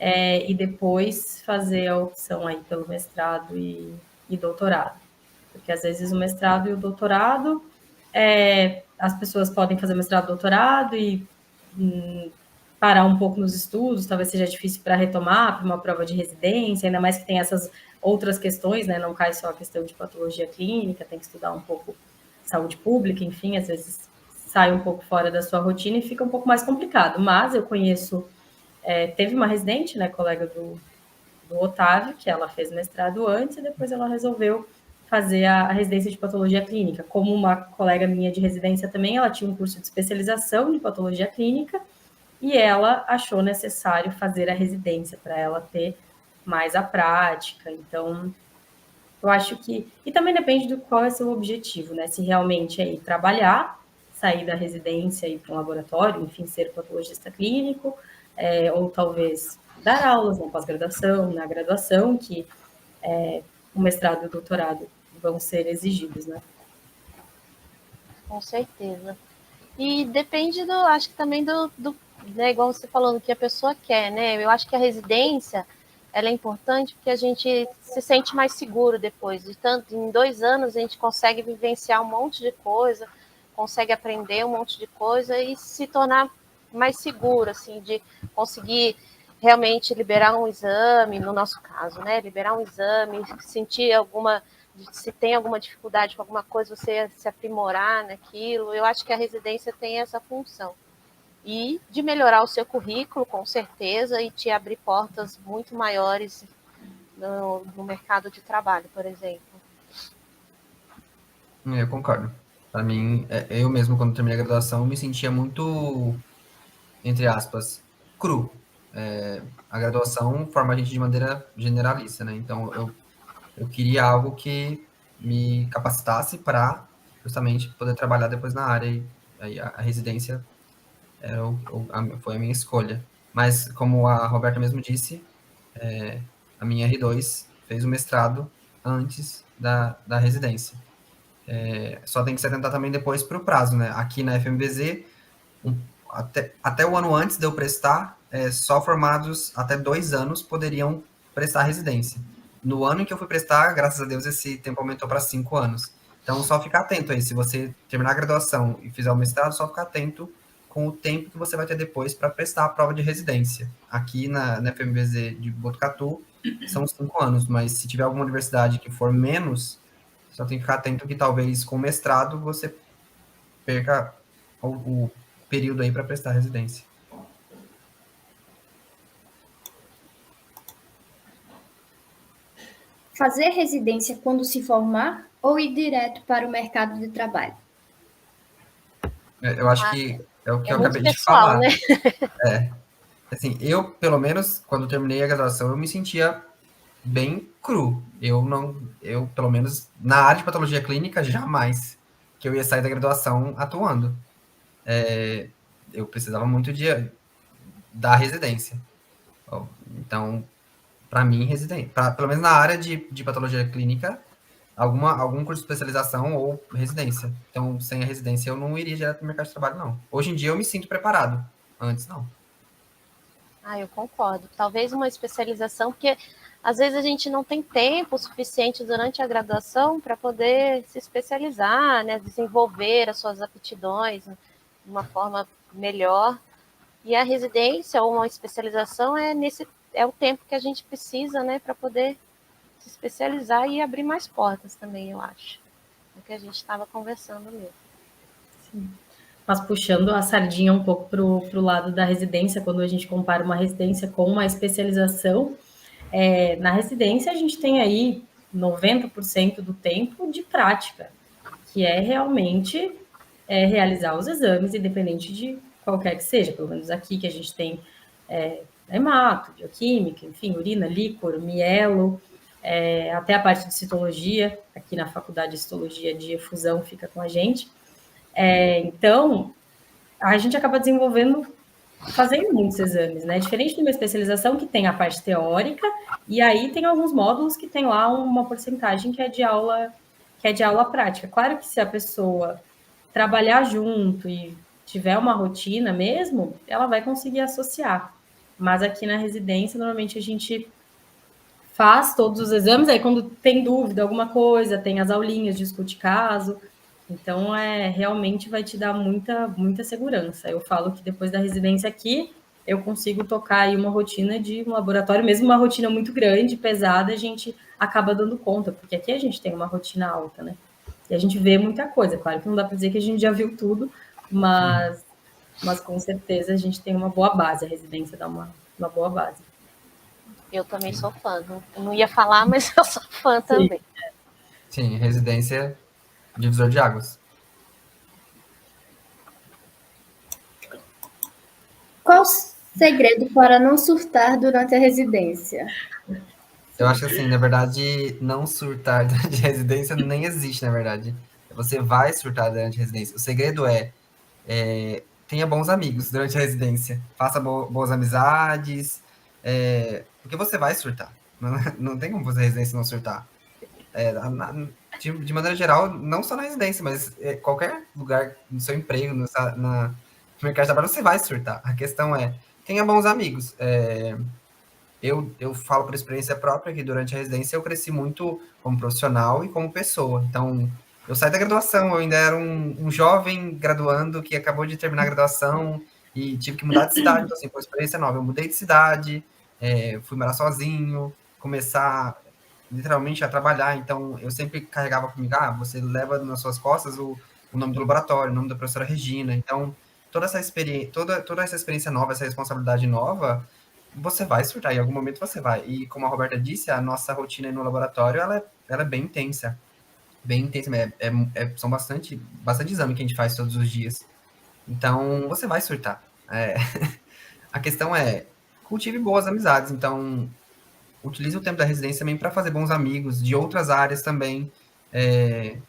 e depois fazer a opção aí pelo mestrado e doutorado. Porque às vezes o mestrado e o doutorado, as pessoas podem fazer mestrado e doutorado e parar um pouco nos estudos, talvez seja difícil para retomar para uma prova de residência, ainda mais que tem essas outras questões, né? Não cai só a questão de patologia clínica, tem que estudar um pouco saúde pública, enfim, às vezes sai um pouco fora da sua rotina e fica um pouco mais complicado. Mas eu conheço, teve uma residente, né, colega do Otávio, que ela fez mestrado antes e depois ela resolveu fazer a residência de patologia clínica. Como uma colega minha de residência também, ela tinha um curso de especialização de patologia clínica e ela achou necessário fazer a residência para ela ter mais a prática. Então, eu acho que... E também depende do qual é seu objetivo, né? Se realmente é ir trabalhar, sair da residência e ir para um laboratório, enfim, ser patologista clínico, ou talvez dar aulas na pós-graduação, na graduação, que o mestrado e o doutorado vão ser exigidos, né? Com certeza. E depende acho que também né, igual você falou, do que a pessoa quer, né? Eu acho que a residência, ela é importante porque a gente se sente mais seguro depois. Em 2 anos a gente consegue vivenciar um monte de coisa, consegue aprender um monte de coisa e se tornar mais seguro, assim, de conseguir realmente liberar um exame, no nosso caso, né? Liberar um exame, sentir se tem alguma dificuldade com alguma coisa, você se aprimorar naquilo. Eu acho que a residência tem essa função. E de melhorar o seu currículo, com certeza, e te abrir portas muito maiores no mercado de trabalho, por exemplo. Eu concordo. Para mim, eu mesmo, quando terminei a graduação, me sentia muito, entre aspas, cru. A graduação forma a gente de maneira generalista, né? Então, eu queria algo que me capacitasse para justamente poder trabalhar depois na área. E aí a residência foi a minha escolha. Mas, como a Roberta mesmo disse, a minha R2 fez o mestrado antes da residência. Só tem que se atentar também depois para o prazo, né? Aqui na FMBZ, até o ano antes de eu prestar, só formados até 2 anos poderiam prestar residência. No ano em que eu fui prestar, graças a Deus, esse tempo aumentou para 5 anos. Então, só ficar atento aí. Se você terminar a graduação e fizer o mestrado, só ficar atento com o tempo que você vai ter depois para prestar a prova de residência. Aqui na FMBZ de Botucatu, são 5 anos, mas se tiver alguma universidade que for menos, só tem que ficar atento que talvez com mestrado você perca o período aí para prestar residência. Fazer residência quando se formar ou ir direto para o mercado de trabalho? Eu acho que é o que eu muito acabei de pessoal, falar. né? Assim, eu, pelo menos, quando terminei a graduação, eu me sentia bem cru. Eu, pelo menos, na área de patologia clínica, jamais que eu ia sair da graduação atuando. Eu precisava muito da residência. Então, para mim, residência. Pelo menos na área de patologia clínica, algum curso de especialização ou residência. Então, sem a residência, eu não iria direto para o mercado de trabalho, não. Hoje em dia, eu me sinto preparado. Antes, não. Eu concordo. Talvez uma especialização, porque às vezes a gente não tem tempo suficiente durante a graduação para poder se especializar, né, desenvolver as suas aptidões de uma forma melhor. E a residência ou uma especialização é o tempo que a gente precisa, né, para poder se especializar e abrir mais portas também, eu acho. É o que a gente estava conversando mesmo. Sim. Mas puxando a sardinha um pouco para o lado da residência, quando a gente compara uma residência com uma especialização, na residência a gente tem aí 90% do tempo de prática, que é realmente realizar os exames, independente de qualquer que seja, pelo menos aqui que a gente tem hemato, bioquímica, enfim, urina, líquor, mielo, até a parte de citologia, aqui na faculdade de citologia de efusão fica com a gente. Então, a gente acaba fazendo muitos exames, né? Diferente de uma especialização que tem a parte teórica, e aí tem alguns módulos que tem lá uma porcentagem que é de aula prática. Claro que se a pessoa trabalhar junto e tiver uma rotina mesmo, ela vai conseguir associar. Mas aqui na residência, normalmente a gente faz todos os exames, aí quando tem dúvida, alguma coisa, tem as aulinhas, discute caso. Então, realmente vai te dar muita segurança. Eu falo que depois da residência aqui, eu consigo tocar aí uma rotina de um laboratório, mesmo uma rotina muito grande, pesada, a gente acaba dando conta, porque aqui a gente tem uma rotina alta, né? E a gente vê muita coisa. Claro que não dá para dizer que a gente já viu tudo, mas com certeza a gente tem uma boa base, a residência dá uma boa base. Eu também sou fã. Não ia falar, mas eu sou fã também. Sim, residência divisor de águas. Qual o segredo para não surtar durante a residência? Eu acho que, assim, na verdade, não surtar durante a residência nem existe, na verdade. Você vai surtar durante a residência. O segredo tenha bons amigos durante a residência. Faça boas amizades, porque você vai surtar. Não tem como fazer residência e não surtar. De maneira geral, não só na residência, mas qualquer lugar, no seu emprego, no mercado de trabalho, você vai surtar. A questão tenha bons amigos. Eu falo por experiência própria que durante a residência eu cresci muito como profissional e como pessoa. Então, eu saí da graduação, eu ainda era um jovem graduando que acabou de terminar a graduação e tive que mudar de cidade. Então, assim, foi uma experiência nova. Eu mudei de cidade, fui morar sozinho, começar literalmente a trabalhar. Então, eu sempre carregava comigo, você leva nas suas costas o nome do laboratório, o nome da professora Regina. Então, toda essa experiência nova, essa responsabilidade nova, você vai surtar, em algum momento você vai. E como a Roberta disse, a nossa rotina no laboratório, ela é bem intensa. Bem intensa, são bastante exame que a gente faz todos os dias. Então, você vai surtar. A questão cultive boas amizades. Então, utilize o tempo da residência também para fazer bons amigos de outras áreas também,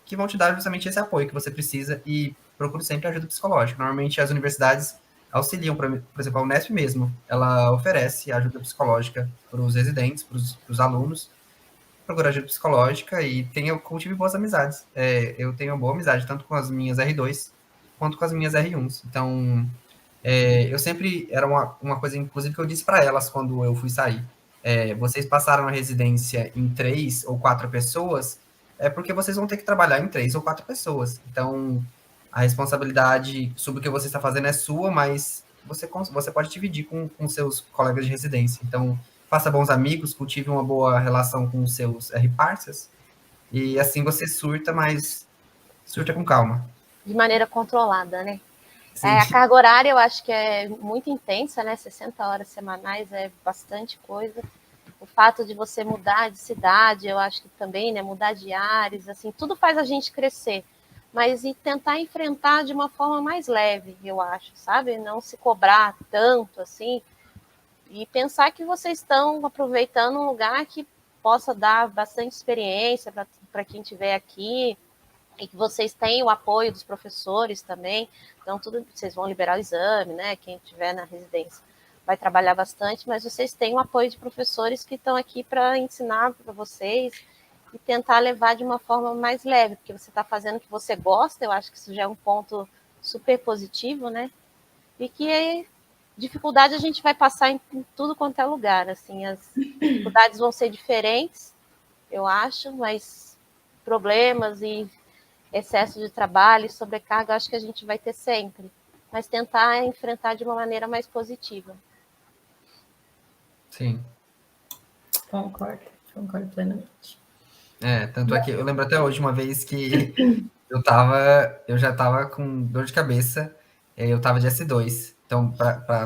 que vão te dar justamente esse apoio que você precisa, e procure sempre ajuda psicológica. Normalmente, as universidades auxiliam, por exemplo, a Unesp mesmo, ela oferece ajuda psicológica para os residentes, para os alunos, procuro ajuda psicológica e cultivo boas amizades. Eu tenho uma boa amizade tanto com as minhas R2 quanto com as minhas R1s. Então, eu sempre, era uma coisa, inclusive, que eu disse para elas quando eu fui sair. Vocês passaram a residência em 3 ou 4 pessoas, porque vocês vão ter que trabalhar em 3 ou 4 pessoas. Então, a responsabilidade sobre o que você está fazendo é sua, mas você pode dividir com seus colegas de residência. Então, faça bons amigos, cultive uma boa relação com os seus R-parceiros, e assim você surta, mas surta com calma. De maneira controlada, né? Sim. A carga horária eu acho que é muito intensa, né? 60 horas semanais é bastante coisa. O fato de você mudar de cidade, eu acho que também, né? Mudar de áreas, assim, tudo faz a gente crescer. Mas e tentar enfrentar de uma forma mais leve, eu acho, sabe? Não se cobrar tanto, assim. E pensar que vocês estão aproveitando um lugar que possa dar bastante experiência para quem estiver aqui, e que vocês têm o apoio dos professores também. Então, tudo, vocês vão liberar o exame, né? Quem estiver na residência vai trabalhar bastante, mas vocês têm o apoio de professores que estão aqui para ensinar para vocês e tentar levar de uma forma mais leve, porque você está fazendo o que você gosta, eu acho que isso já é um ponto super positivo, né? E que dificuldade a gente vai passar em tudo quanto é lugar, assim, as dificuldades vão ser diferentes, eu acho, mas problemas e excesso de trabalho e sobrecarga, acho que a gente vai ter sempre, mas tentar enfrentar de uma maneira mais positiva. Sim. Concordo plenamente. Tanto é que eu lembro até hoje uma vez que eu já estava com dor de cabeça, eu estava de S2. Então,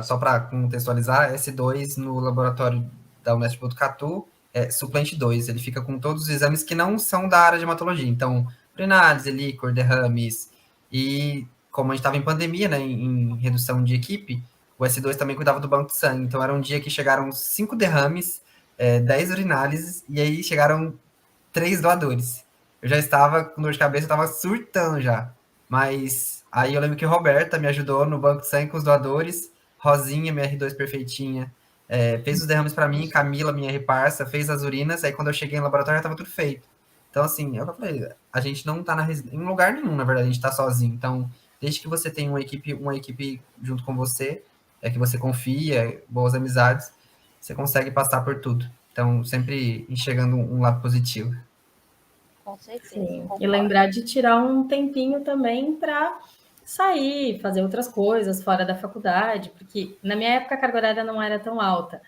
só para contextualizar, S2 no laboratório da Unesp Botucatu é suplente 2. Ele fica com todos os exames que não são da área de hematologia. Então, urinálise, líquor, derrames. E como a gente estava em pandemia, né, em redução de equipe, o S2 também cuidava do banco de sangue. Então, era um dia que chegaram 5 derrames, 10 urinálises, e aí chegaram 3 doadores. Eu já estava com dor de cabeça, eu estava surtando já. Mas aí eu lembro que Roberta me ajudou no banco de sangue com os doadores, Rosinha, minha R2 perfeitinha, fez os derrames para mim, Camila, minha R-parça, fez as urinas, aí quando eu cheguei no laboratório já estava tudo feito. Então, assim, eu falei, a gente não está em lugar nenhum, na verdade, a gente está sozinho. Então, desde que você tem uma equipe junto com você, que você confia, boas amizades, você consegue passar por tudo. Então, sempre enxergando um lado positivo. Com certeza. Sim. Concordo. E lembrar de tirar um tempinho também para sair, fazer outras coisas fora da faculdade, porque na minha época a carga horária não era tão alta.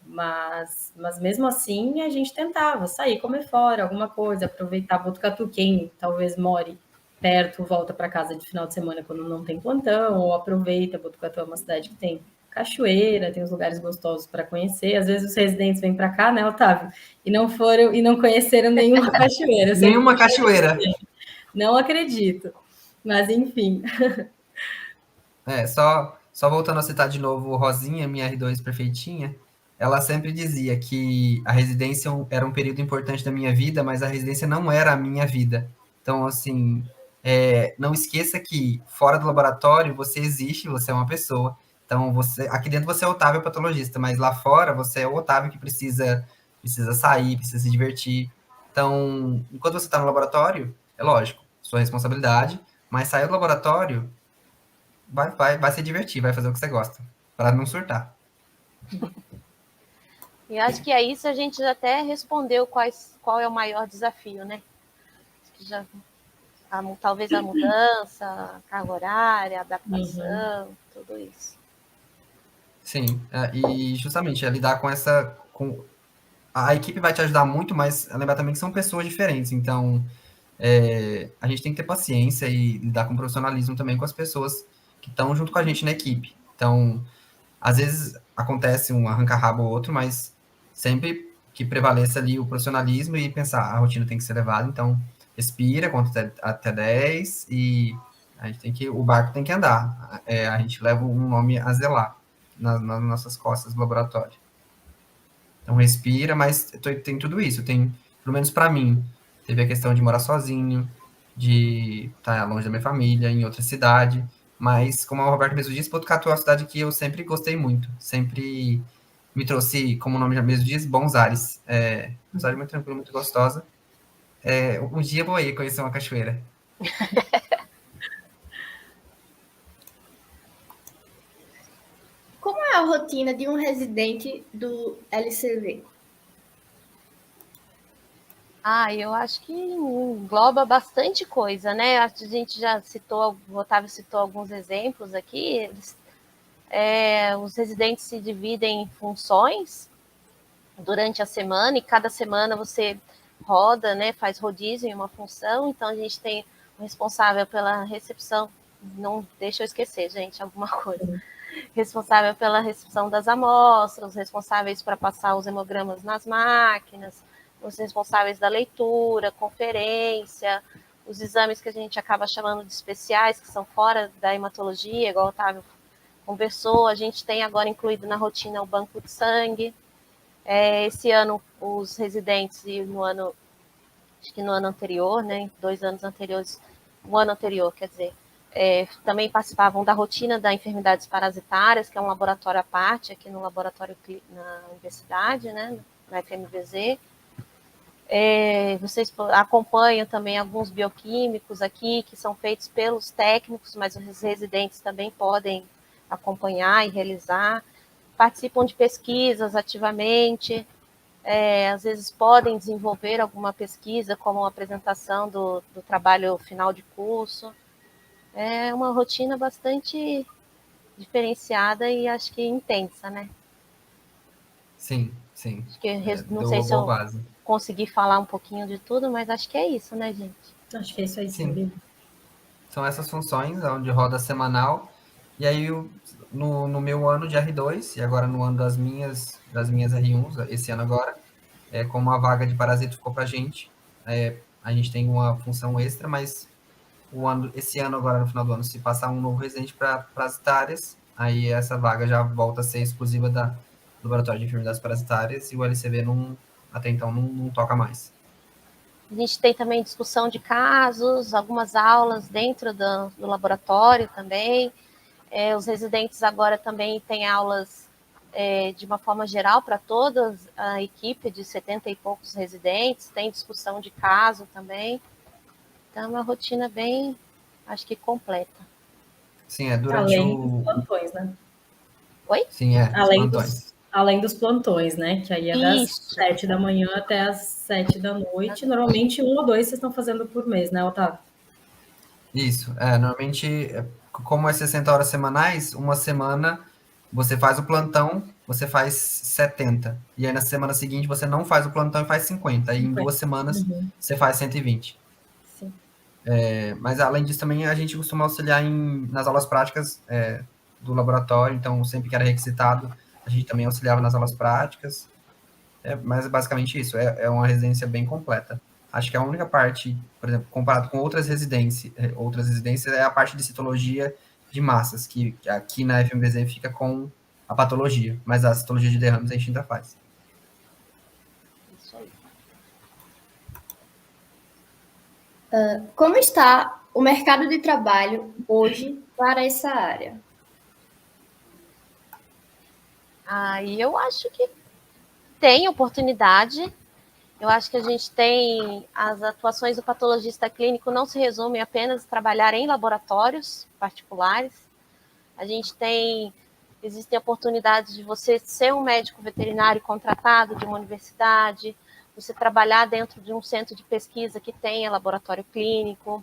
Mas mesmo assim a gente tentava sair, comer fora, alguma coisa, aproveitar Botucatu, quem talvez more perto, volta para casa de final de semana quando não tem plantão, ou aproveita. Botucatu é uma cidade que tem cachoeira, tem os lugares gostosos para conhecer. Às vezes os residentes vêm para cá, né, Otávio? E não conheceram nenhuma cachoeira. Nenhuma cachoeira. Não acredito. Mas enfim. Só voltando a citar de novo Rosinha, minha R2 perfeitinha, ela sempre dizia que a residência era um período importante da minha vida, mas a residência não era a minha vida. Então, assim, não esqueça que fora do laboratório você existe, você é uma pessoa. Então, aqui dentro você é o Otávio patologista, mas lá fora você é o Otávio que precisa sair, precisa se divertir. Então, enquanto você está no laboratório, é lógico, sua responsabilidade, mas sair do laboratório, vai se divertir, vai fazer o que você gosta, para não surtar. E acho que é isso, a gente já até respondeu qual é o maior desafio, né? Talvez a mudança, a carga horária, a adaptação, tudo isso. Sim, e justamente lidar com essa... A equipe vai te ajudar muito, mas lembrar também que são pessoas diferentes, então a gente tem que ter paciência e lidar com profissionalismo também com as pessoas que estão junto com a gente na equipe. Então, às vezes acontece um arranca-rabo ou outro, mas sempre que prevaleça ali o profissionalismo e pensar, a rotina tem que ser levada, então respira, conta até 10 e o barco tem que andar. A gente leva um nome a zelar nas nossas costas do laboratório. Então respira, mas tem tudo isso. Tem, pelo menos para mim, teve a questão de morar sozinho, de estar longe da minha família, em outra cidade. Mas, como o Roberto mesmo disse, Botucatu é uma cidade que eu sempre gostei muito. Sempre me trouxe, como o nome já mesmo diz, bons ares. Uma cidade muito tranquila, muito gostosa. Um dia eu vou aí conhecer uma cachoeira. Como é a rotina de um residente do LCV? Eu acho que engloba bastante coisa, né? A gente já citou, o Otávio citou alguns exemplos aqui. Os residentes se dividem em funções durante a semana, e cada semana você roda, né? Faz rodízio em uma função. Então, a gente tem o responsável pela recepção. Não deixa eu esquecer, gente, alguma coisa. Responsável pela recepção das amostras, responsáveis para passar os hemogramas nas máquinas, os responsáveis da leitura, conferência, os exames que a gente acaba chamando de especiais, que são fora da hematologia, igual o Otávio conversou. A gente tem agora incluído na rotina o banco de sangue. Esse ano, os residentes, e acho que no ano anterior, né, 2 anos anteriores, o ano anterior, quer dizer, também participavam da rotina da enfermidades parasitárias, que é um laboratório à parte aqui no laboratório na universidade, né, na FMVZ. Vocês acompanham também alguns bioquímicos aqui, que são feitos pelos técnicos, mas os residentes também podem acompanhar e realizar. Participam de pesquisas ativamente, às vezes podem desenvolver alguma pesquisa, como a apresentação do trabalho final de curso. É uma rotina bastante diferenciada e acho que intensa, né? Sim, sim. Acho que não Deu sei uma se boa eu base. consegui falar um pouquinho de tudo, mas acho que é isso, né, gente? Acho que é isso aí, sim, Sim, Vivi. são essas funções, onde roda semanal. E aí, no meu ano de R2, e agora no ano das minhas R1s, esse ano agora, como a vaga de parasito ficou para a gente, a gente tem uma função extra, mas esse ano agora, no final do ano, se passar um novo residente para parasitárias, aí essa vaga já volta a ser exclusiva do Laboratório de Enfermidades Parasitárias, e o LCV até então não toca mais. A gente tem também discussão de casos, algumas aulas dentro do laboratório também. Os residentes agora também têm aulas de uma forma geral para toda a equipe de 70 e poucos residentes, tem discussão de caso também. Então, é uma rotina bem, acho que completa. Sim, durante Além dos o. plantões, né? Oi? Sim, os plantões. Além dos plantões, né? Que aí é das Isso. 7 da manhã até as 7 da noite. Normalmente 1 ou 2 vocês estão fazendo por mês, né, Otávio? Isso, normalmente, como é 60 horas semanais, uma semana você faz o plantão, você faz 70. E aí na semana seguinte você não faz o plantão e faz 50. Aí em 50. 2 semanas Uhum. você faz 120. Sim. Mas além disso também a gente costuma auxiliar nas aulas práticas do laboratório, então sempre que era requisitado, a gente também auxiliava nas aulas práticas. Mas é basicamente isso, é uma residência bem completa. Acho que a única parte, por exemplo, comparado com outras residências, é a parte de citologia de massas, que aqui na FMBZ fica com a patologia, mas a citologia de derrames a gente ainda faz. Isso aí. Como está o mercado de trabalho hoje para essa área? E eu acho que tem oportunidade. Eu acho que a gente tem as atuações do patologista clínico não se resumem apenas a trabalhar em laboratórios particulares. A gente existem oportunidades de você ser um médico veterinário contratado de uma universidade, você trabalhar dentro de um centro de pesquisa que tenha laboratório clínico,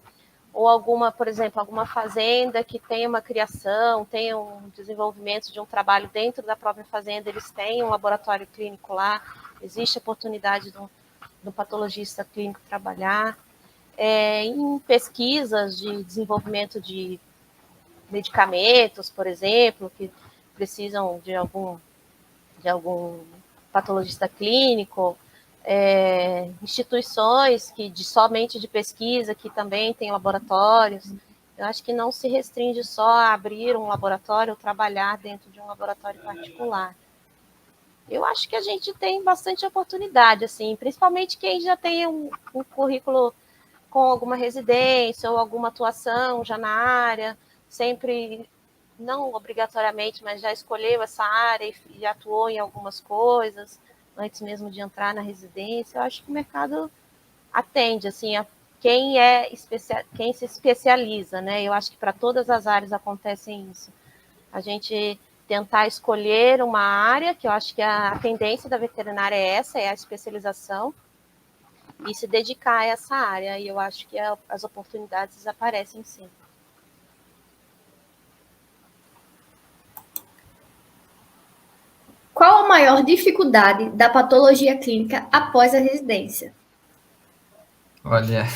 ou por exemplo, alguma fazenda que tenha uma criação, tenha um desenvolvimento de um trabalho dentro da própria fazenda, eles têm um laboratório clínico lá, existe a oportunidade do patologista clínico trabalhar. Em pesquisas de desenvolvimento de medicamentos, por exemplo, que precisam de algum patologista clínico, instituições somente de pesquisa, que também têm laboratórios. Eu acho que não se restringe só a abrir um laboratório ou trabalhar dentro de um laboratório particular. Eu acho que a gente tem bastante oportunidade, assim, principalmente quem já tem um currículo com alguma residência ou alguma atuação já na área, sempre não obrigatoriamente, mas já escolheu essa área e atuou em algumas coisas, antes mesmo de entrar na residência, eu acho que o mercado atende, assim, a quem se especializa, né? Eu acho que para todas as áreas acontece isso. A gente tentar escolher uma área, que eu acho que a tendência da veterinária é essa, é a especialização, e se dedicar a essa área. E eu acho que as oportunidades aparecem sim. Qual a maior dificuldade da patologia clínica após a residência? Olha,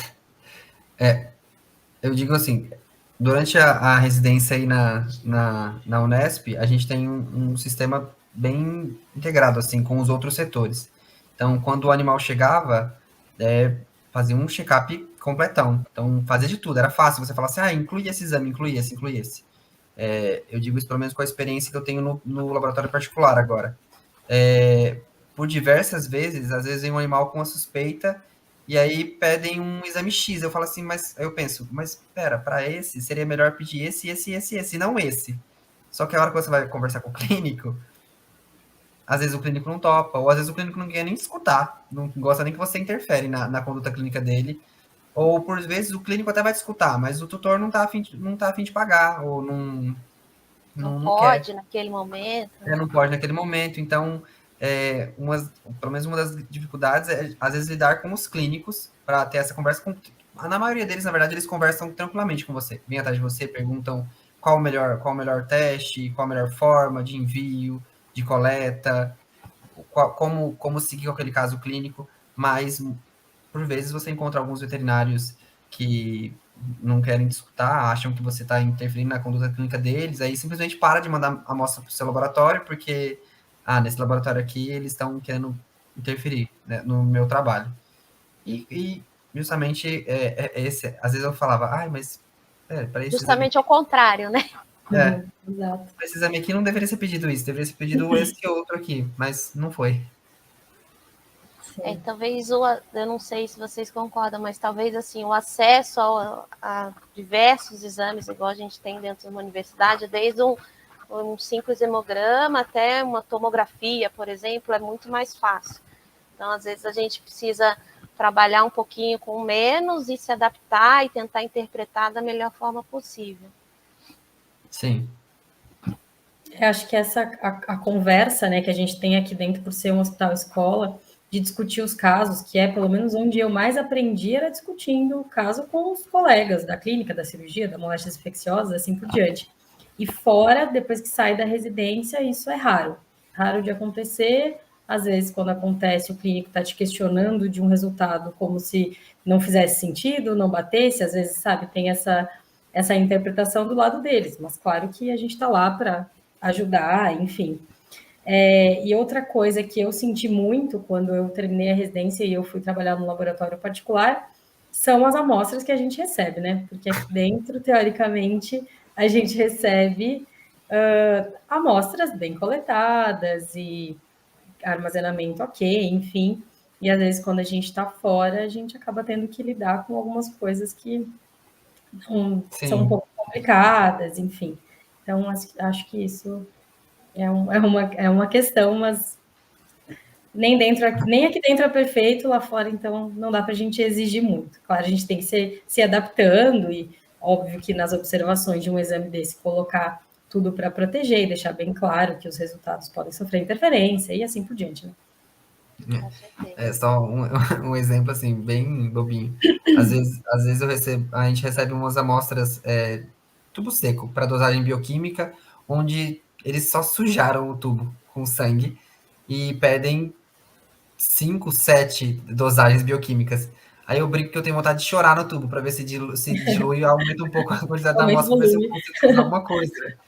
eu digo assim, durante a residência aí na Unesp, a gente tem um sistema bem integrado, assim, com os outros setores. Então, quando o animal chegava, fazia um check-up completão. Então, fazia de tudo, era fácil. Você falava assim, inclui esse exame, inclui esse, inclui esse. Eu digo isso pelo menos com a experiência que eu tenho no laboratório particular agora. Por diversas vezes, às vezes vem um animal com uma suspeita e aí pedem um exame X. Eu falo assim, mas eu penso, mas pera, para esse seria melhor pedir esse, não esse. Só que a hora que você vai conversar com o clínico, às vezes o clínico não topa, ou às vezes o clínico não quer nem escutar, não gosta nem que você interfere na conduta clínica dele, ou por vezes o clínico até vai te escutar, mas o tutor não tá a fim de pagar, ou não quer. Pode naquele momento. Não pode naquele momento. Então, pelo menos uma das dificuldades é, às vezes, lidar com os clínicos para ter essa conversa. Na maioria deles, na verdade, eles conversam tranquilamente com você. Vêm atrás de você, perguntam qual o melhor teste, qual a melhor forma de envio, de coleta, como seguir com aquele caso clínico. Mas, por vezes, você encontra alguns veterinários que não querem te escutar, acham que você está interferindo na conduta clínica deles, aí simplesmente para de mandar a amostra para o seu laboratório, porque, nesse laboratório aqui eles estão querendo interferir, né, no meu trabalho. E justamente, às vezes eu falava, mas para esse exame, Justamente ao contrário, né? Exato. esse exame aqui não deveria ser pedido isso, deveria ser pedido esse outro aqui, mas não foi. Talvez eu não sei se vocês concordam, mas talvez assim o acesso a diversos exames, igual a gente tem dentro de uma universidade, desde um simples hemograma até uma tomografia, por exemplo, é muito mais fácil. Então, às vezes, a gente precisa trabalhar um pouquinho com menos e se adaptar e tentar interpretar da melhor forma possível. Sim. Eu acho que a conversa, né, que a gente tem aqui dentro por ser um hospital-escola, de discutir os casos, que é pelo menos onde eu mais aprendi, era discutindo o caso com os colegas da clínica, da cirurgia, da moléstias infecciosas, assim por diante. E fora, depois que sai da residência, isso é raro. Raro de acontecer. Às vezes, quando acontece, o clínico está te questionando de um resultado como se não fizesse sentido, não batesse. Às vezes, sabe, tem essa interpretação do lado deles. Mas claro que a gente está lá para ajudar, enfim. E outra coisa que eu senti muito quando eu terminei a residência e eu fui trabalhar no laboratório particular são as amostras que a gente recebe, né? Porque aqui dentro, teoricamente, a gente recebe amostras bem coletadas e armazenamento ok, enfim. E às vezes, quando a gente está fora, a gente acaba tendo que lidar com algumas coisas que são um pouco complicadas, enfim. Então, acho que isso é uma questão, mas nem aqui dentro é perfeito, lá fora, então não dá para a gente exigir muito. Claro, a gente tem que se adaptando e óbvio que nas observações de um exame desse colocar tudo para proteger e deixar bem claro que os resultados podem sofrer interferência e assim por diante, né? É só um exemplo assim, bem bobinho. Às vezes a gente recebe umas amostras tubo seco para dosagem bioquímica, onde eles só sujaram o tubo com sangue e pedem 5, 7 dosagens bioquímicas. Aí eu brinco que eu tenho vontade de chorar no tubo para ver se dilui e aumenta um pouco a quantidade da Aumenta o amostra para ver se eu volume. consigo fazer alguma coisa.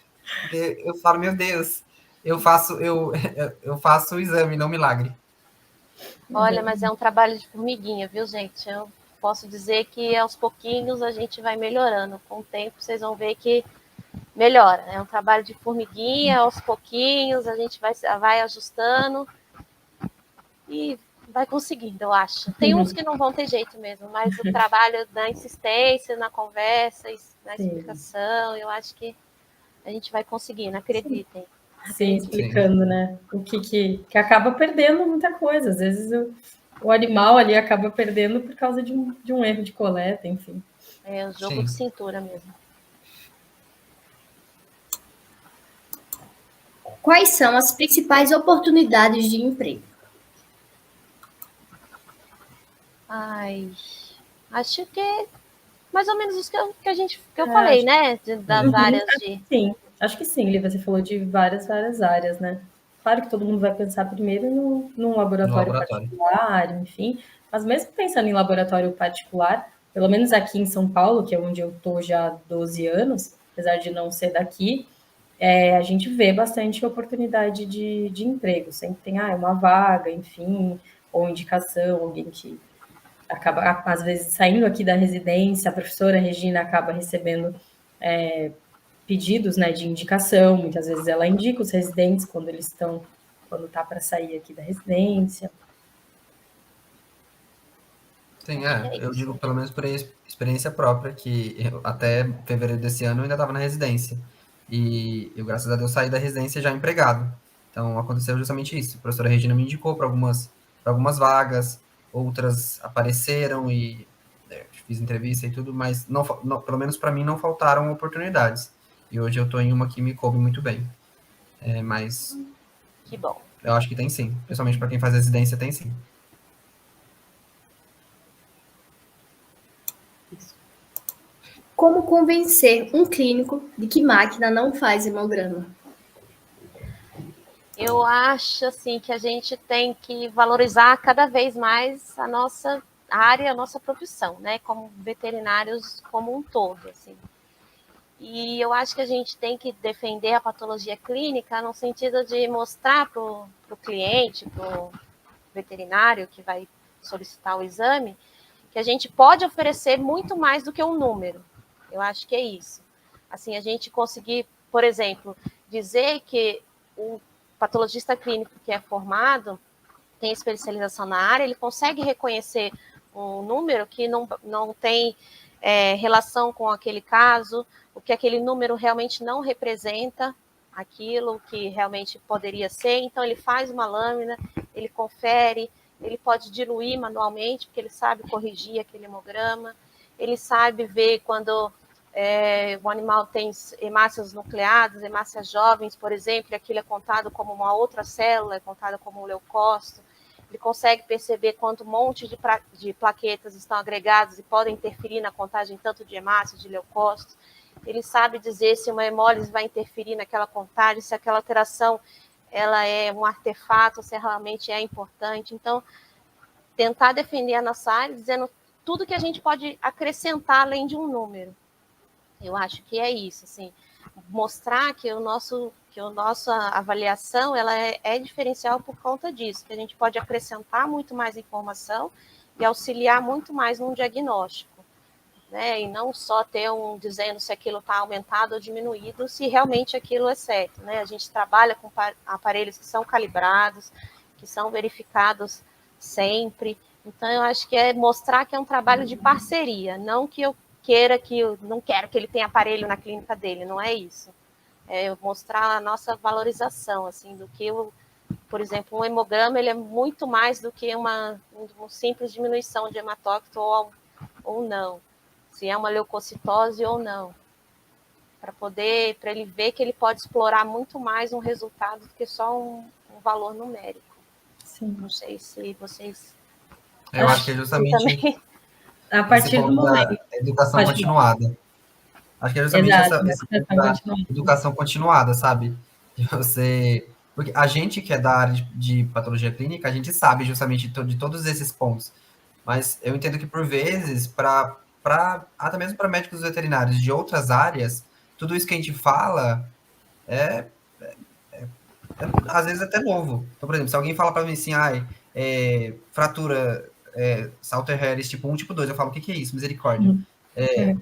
Porque eu falo, meu Deus, eu faço o exame, não milagre. Olha, mas é um trabalho de formiguinha, viu, gente? Eu posso dizer que aos pouquinhos a gente vai melhorando. Com o tempo vocês vão ver que melhora. É um trabalho de formiguinha, aos pouquinhos a gente vai ajustando e vai conseguindo, eu acho. Tem uns que não vão ter jeito mesmo, mas o trabalho da insistência, na conversa, na explicação, eu acho que A gente vai conseguindo, acreditem. Sim, explicando, né? O que acaba perdendo muita coisa. Às vezes o animal ali acaba perdendo por causa de um erro de coleta, enfim. É o jogo Sim. de cintura mesmo. Quais são as principais oportunidades de emprego? Ai, acho que é mais ou menos isso que eu É, falei, acho né? Das áreas de. Sim, acho que sim, Lívia, você falou de várias áreas, né? Claro que todo mundo vai pensar primeiro num No laboratório laboratório. particular, enfim, mas mesmo pensando em laboratório particular, pelo menos aqui em São Paulo, que é onde eu estou já há 12 anos, apesar de não ser daqui, a gente vê bastante oportunidade de emprego, sempre tem uma vaga, enfim, ou indicação, alguém que acaba, às vezes, saindo aqui da residência, a professora Regina acaba recebendo pedidos, né, de indicação, muitas vezes ela indica os residentes quando tá para sair aqui da residência. Sim, Acho que é eu isso. digo pelo menos por experiência própria, que até fevereiro desse ano eu ainda estava na residência. E eu, graças a Deus, saí da residência já empregado. Então, aconteceu justamente isso. A professora Regina me indicou para algumas vagas, outras apareceram e fiz entrevista e tudo, mas pelo menos para mim não faltaram oportunidades. E hoje eu estou em uma que me coube muito bem. Mas Que bom. eu acho que tem sim. Principalmente para quem faz residência, tem sim. Como convencer um clínico de que máquina não faz hemograma? Eu acho assim que a gente tem que valorizar cada vez mais a nossa área, a nossa profissão, né? Como veterinários como um todo, assim. E eu acho que a gente tem que defender a patologia clínica no sentido de mostrar para o cliente, para o veterinário que vai solicitar o exame, que a gente pode oferecer muito mais do que um número. Eu acho que é isso. Assim, a gente conseguir, por exemplo, dizer que o patologista clínico que é formado, tem especialização na área, ele consegue reconhecer um número que não tem relação com aquele caso, o que aquele número realmente não representa aquilo que realmente poderia ser. Então, ele faz uma lâmina, ele confere, ele pode diluir manualmente, porque ele sabe corrigir aquele hemograma, ele sabe ver quando o animal tem hemácias nucleadas, hemácias jovens, por exemplo, e aquilo é contado como uma outra célula, é contado como um leucócito. Ele consegue perceber quanto um monte de plaquetas estão agregadas e podem interferir na contagem tanto de hemácias, de leucócitos. Ele sabe dizer se uma hemólise vai interferir naquela contagem, se aquela alteração ela é um artefato, se realmente é importante. Então, tentar defender a nossa área, dizendo tudo que a gente pode acrescentar além de um número. Eu acho que é isso, assim, mostrar que a nossa avaliação ela é diferencial por conta disso, que a gente pode acrescentar muito mais informação e auxiliar muito mais num diagnóstico, né? E não só ter dizendo se aquilo está aumentado ou diminuído, se realmente aquilo é certo, né? A gente trabalha com aparelhos que são calibrados, que são verificados sempre. Então, eu acho que é mostrar que é um trabalho de parceria, não que eu não quero que ele tenha aparelho na clínica dele, não é isso. É mostrar a nossa valorização, assim, do que por exemplo, um hemograma, ele é muito mais do que uma simples diminuição de hematócrito ou não, se é uma leucocitose ou não, para ele ver que ele pode explorar muito mais um resultado do que só um valor numérico. Sim. Não sei se vocês... Eu acho que é justamente a esse partir do ponto da momento. educação Pode falar. continuada. Acho que é justamente Exato, esse ponto educação da continuada. educação continuada, sabe? De você. Porque a gente que é da área de patologia clínica, a gente sabe justamente de todos esses pontos. Mas eu entendo que, por vezes, até mesmo para médicos veterinários de outras áreas, tudo isso que a gente fala é, às vezes, até novo. Então, por exemplo, se alguém fala para mim assim, fratura Salter Harris tipo 1, tipo 2, eu falo, o que é isso? Misericórdia. É.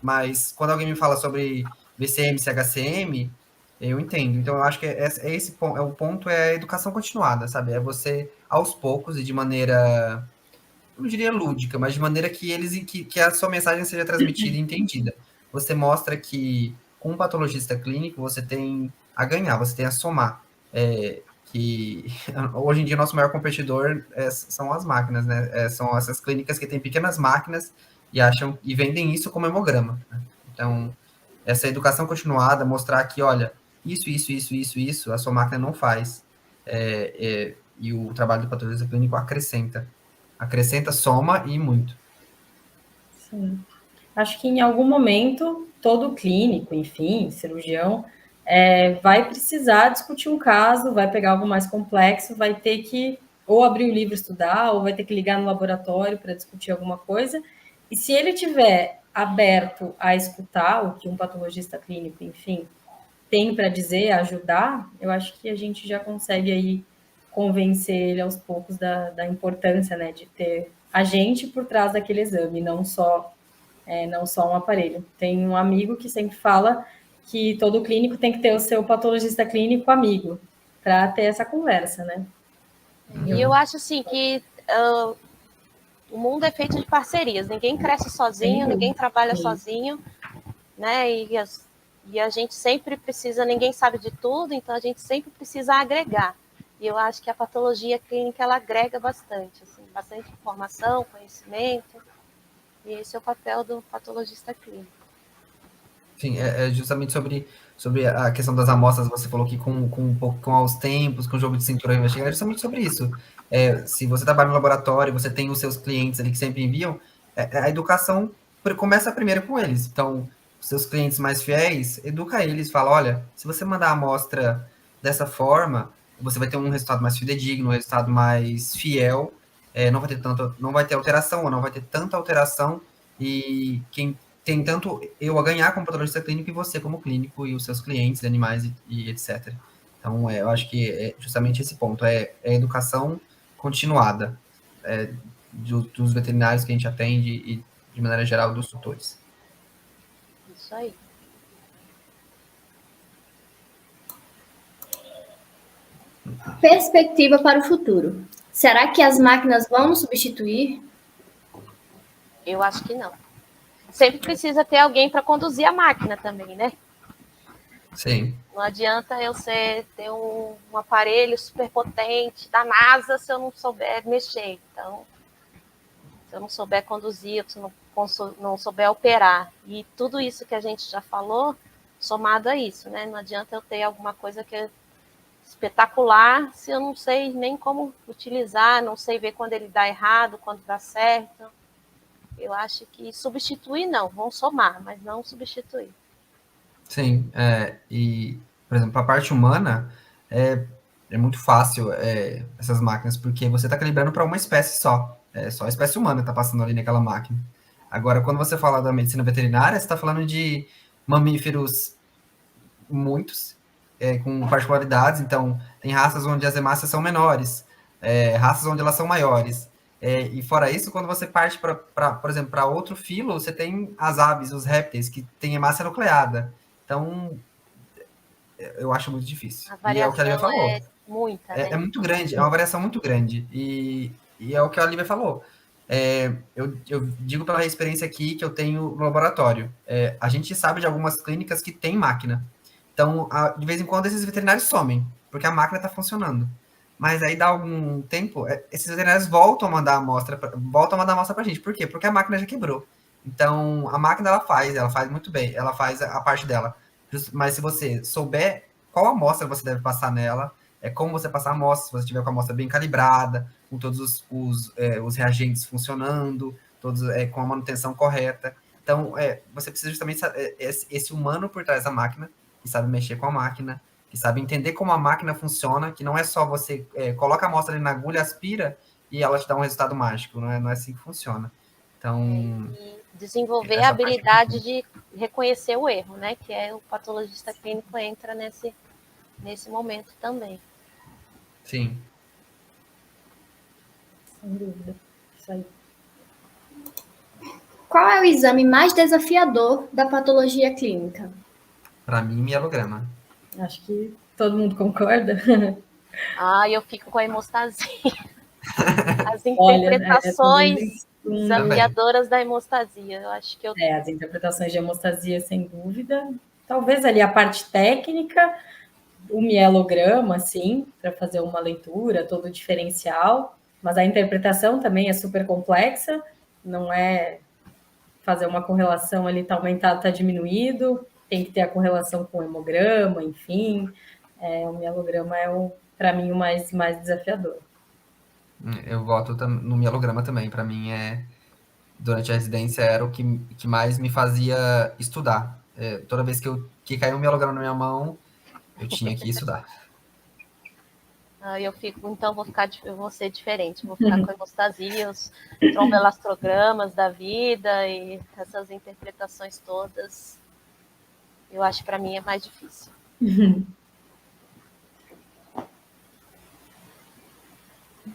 Mas quando alguém me fala sobre VCM, CHCM, eu entendo. Então, eu acho que esse ponto, o ponto é a educação continuada, sabe? É você, aos poucos e de maneira, não diria lúdica, mas de maneira que a sua mensagem seja transmitida e entendida. Você mostra que com um patologista clínico, você tem a ganhar, você tem a somar. Que hoje em dia o nosso maior competidor são as máquinas, né? São essas clínicas que têm pequenas máquinas e vendem isso como hemograma. Né? Então, essa educação continuada, mostrar que, olha, isso, a sua máquina não faz. E o trabalho do patologista clínico acrescenta. Acrescenta, soma e muito. Sim. Acho que em algum momento, todo clínico, enfim, cirurgião, vai precisar discutir um caso, vai pegar algo mais complexo, vai ter que ou abrir o livro estudar, ou vai ter que ligar no laboratório para discutir alguma coisa. E se ele tiver aberto a escutar o que um patologista clínico, enfim, tem para dizer, ajudar, eu acho que a gente já consegue aí convencer ele aos poucos da importância, né, de ter a gente por trás daquele exame, não só um aparelho. Tem um amigo que sempre fala que todo clínico tem que ter o seu patologista clínico amigo, para ter essa conversa, né? E eu acho assim que o mundo é feito de parcerias, ninguém cresce sozinho, ninguém trabalha sozinho, né? E a gente sempre precisa, ninguém sabe de tudo, então a gente sempre precisa agregar. E eu acho que a patologia clínica, ela agrega bastante, assim, bastante informação, conhecimento, e esse é o papel do patologista clínico. Sim, justamente sobre a questão das amostras, você falou que com os tempos, com o jogo de cintura investigado, é justamente sobre isso. Se você trabalha no laboratório, você tem os seus clientes ali que sempre enviam, a educação começa primeiro com eles. Então, os seus clientes mais fiéis, educa eles, fala, olha, se você mandar a amostra dessa forma, você vai ter um resultado mais fidedigno, um resultado mais fiel, não vai ter alteração, ou não vai ter tanta alteração, e quem tem tanto eu a ganhar como patologista clínico e você como clínico e os seus clientes, animais e etc. Então, eu acho que é justamente esse ponto, a educação continuada dos veterinários que a gente atende e, de maneira geral, dos tutores. Isso aí. Perspectiva para o futuro. Será que as máquinas vão nos substituir? Eu acho que não. Sempre precisa ter alguém para conduzir a máquina também, né? Sim. Não adianta eu ter um aparelho super potente da NASA se eu não souber mexer. Então, se eu não souber conduzir, se eu não souber operar. E tudo isso que a gente já falou, somado a isso, né? Não adianta eu ter alguma coisa que é espetacular se eu não sei nem como utilizar, não sei ver quando ele dá errado, quando dá certo. Eu acho que substituir não, vão somar, mas não substituir. Sim, e, por exemplo, a parte humana é muito fácil essas máquinas, porque você está calibrando para uma espécie só. Só a espécie humana está passando ali naquela máquina. Agora, quando você fala da medicina veterinária, você está falando de mamíferos muitos, com particularidades. Então, tem raças onde as hemácias são menores, raças onde elas são maiores. E fora isso, quando você parte, por exemplo, para outro filo, você tem as aves, os répteis, que têm hemácia nucleada. Então, eu acho muito difícil. A E é o que a Lívia variação falou. é muita, né? É muito grande, é uma variação muito grande. E é o que a Lívia falou. Eu digo pela experiência aqui que eu tenho no laboratório. A gente sabe de algumas clínicas que tem máquina. Então, de vez em quando, esses veterinários somem, porque a máquina está funcionando. Mas aí dá algum tempo, esses veterinários voltam a mandar amostra para a gente. Por quê? Porque a máquina já quebrou. Então, a máquina ela faz muito bem, ela faz a parte dela. Mas se você souber qual amostra você deve passar nela, como você passar a amostra, se você tiver com a amostra bem calibrada, com todos os reagentes funcionando, todos com a manutenção correta. Então, você precisa justamente esse humano por trás da máquina, que sabe mexer com a máquina, que sabe entender como a máquina funciona, que não é só você coloca a amostra ali na agulha, aspira e ela te dá um resultado mágico, não é assim que funciona. Então, e desenvolver a habilidade de reconhecer o erro, né? Que o patologista clínico entra nesse momento também. Sim. Sem dúvida. Isso aí. Qual é o exame mais desafiador da patologia clínica? Para mim, mielograma. Acho que todo mundo concorda. Eu fico com a hemostasia. As Olha, interpretações desafiadoras da hemostasia. Eu acho que as interpretações de hemostasia, sem dúvida. Talvez ali a parte técnica, o mielograma, assim, para fazer uma leitura, todo o diferencial, mas a interpretação também é super complexa, não é fazer uma correlação ali, tá aumentado, tá diminuído, tem que ter a correlação com o hemograma, enfim, o mielograma é, para mim, o mais desafiador. Eu voto no mielograma também. Para mim, durante a residência, era o que mais me fazia estudar. Toda vez que caiu um mielograma na minha mão, eu tinha que estudar. Então eu vou ser diferente, vou ficar com a hemostasia, os tromboelastogramas da vida e essas interpretações todas. Eu acho que para mim é mais difícil.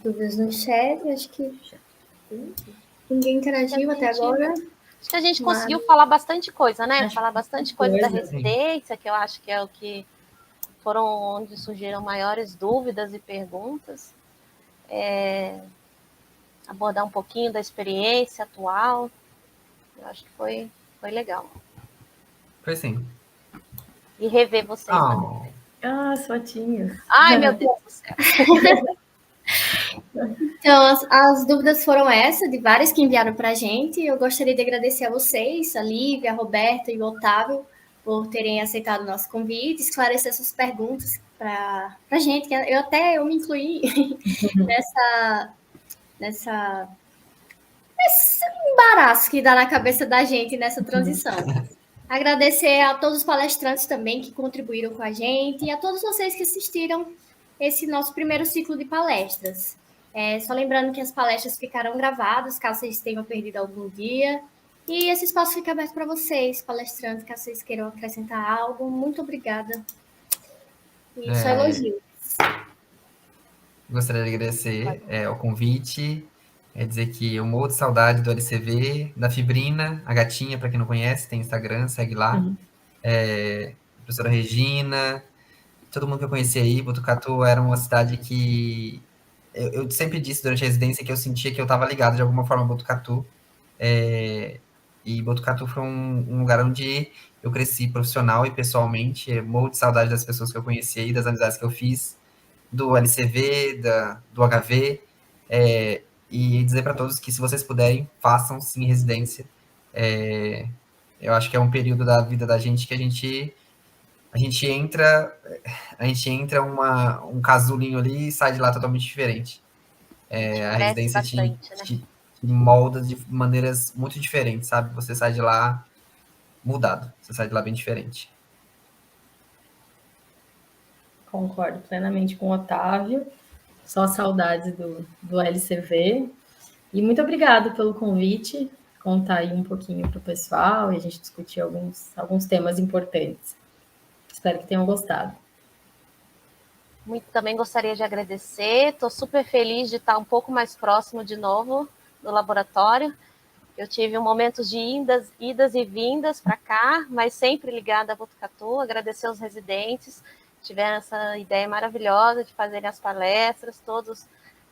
Dúvidas no chat, acho que ninguém interagiu até agora. Acho que a gente conseguiu falar bastante coisa, né? Falar bastante coisa da sim. residência, que eu acho que é o que foram onde surgiram maiores dúvidas e perguntas. Abordar um pouquinho da experiência atual. Eu acho que foi legal. Foi sim. E rever vocês também. As fotinhas. Ai, meu Deus do céu. Então, as dúvidas foram essas, de várias que enviaram para a gente. Eu gostaria de agradecer a vocês, a Lívia, a Roberta e o Otávio, por terem aceitado o nosso convite, esclarecer essas perguntas para a gente. Eu me incluí nesse embaraço que dá na cabeça da gente nessa transição. Agradecer a todos os palestrantes também que contribuíram com a gente e a todos vocês que assistiram esse nosso primeiro ciclo de palestras. Só lembrando que as palestras ficarão gravadas, caso vocês tenham perdido algum dia. E esse espaço fica aberto para vocês, palestrantes, caso vocês queiram acrescentar algo. Muito obrigada. E só elogio. Gostaria de agradecer o convite, dizer que eu morro de saudade do LCV, da Fibrina, a gatinha, para quem não conhece, tem Instagram, segue lá. Professora Regina, todo mundo que eu conheci aí. Botucatu era uma cidade que eu sempre disse durante a residência que eu sentia que eu estava ligado de alguma forma a Botucatu. E Botucatu foi um lugar onde eu cresci profissional e pessoalmente. Morro de saudade das pessoas que eu conheci aí, das amizades que eu fiz, do LCV, do HV, e dizer para todos que, se vocês puderem, façam sim residência. Eu acho que é um período da vida da gente que a gente entra um casulinho ali e sai de lá totalmente diferente. A residência te molda de maneiras muito diferentes, sabe? Você sai de lá mudado, você sai de lá bem diferente. Concordo plenamente com o Otávio. Só saudades do LCV. E muito obrigada pelo convite, contar aí um pouquinho para o pessoal e a gente discutir alguns temas importantes. Espero que tenham gostado. Também gostaria de agradecer. Estou super feliz de estar um pouco mais próximo de novo do laboratório. Eu tive momentos de idas e vindas para cá, mas sempre ligada a Botucatu. Agradecer aos residentes, tiveram essa ideia maravilhosa de fazerem as palestras, todos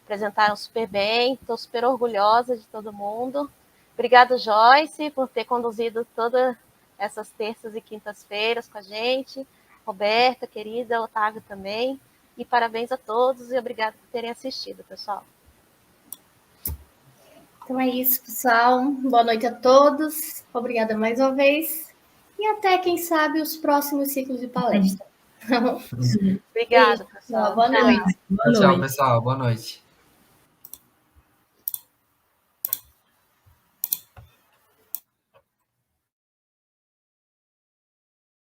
apresentaram super bem, estou super orgulhosa de todo mundo. Obrigada, Joyce, por ter conduzido todas essas terças e quintas-feiras com a gente. Roberta, querida, Otávio também. E parabéns a todos e obrigada por terem assistido, pessoal. Então é isso, pessoal. Boa noite a todos. Obrigada mais uma vez. E até, quem sabe, os próximos ciclos de palestra. Obrigada, pessoal. Boa noite. Tchau, pessoal. Boa noite.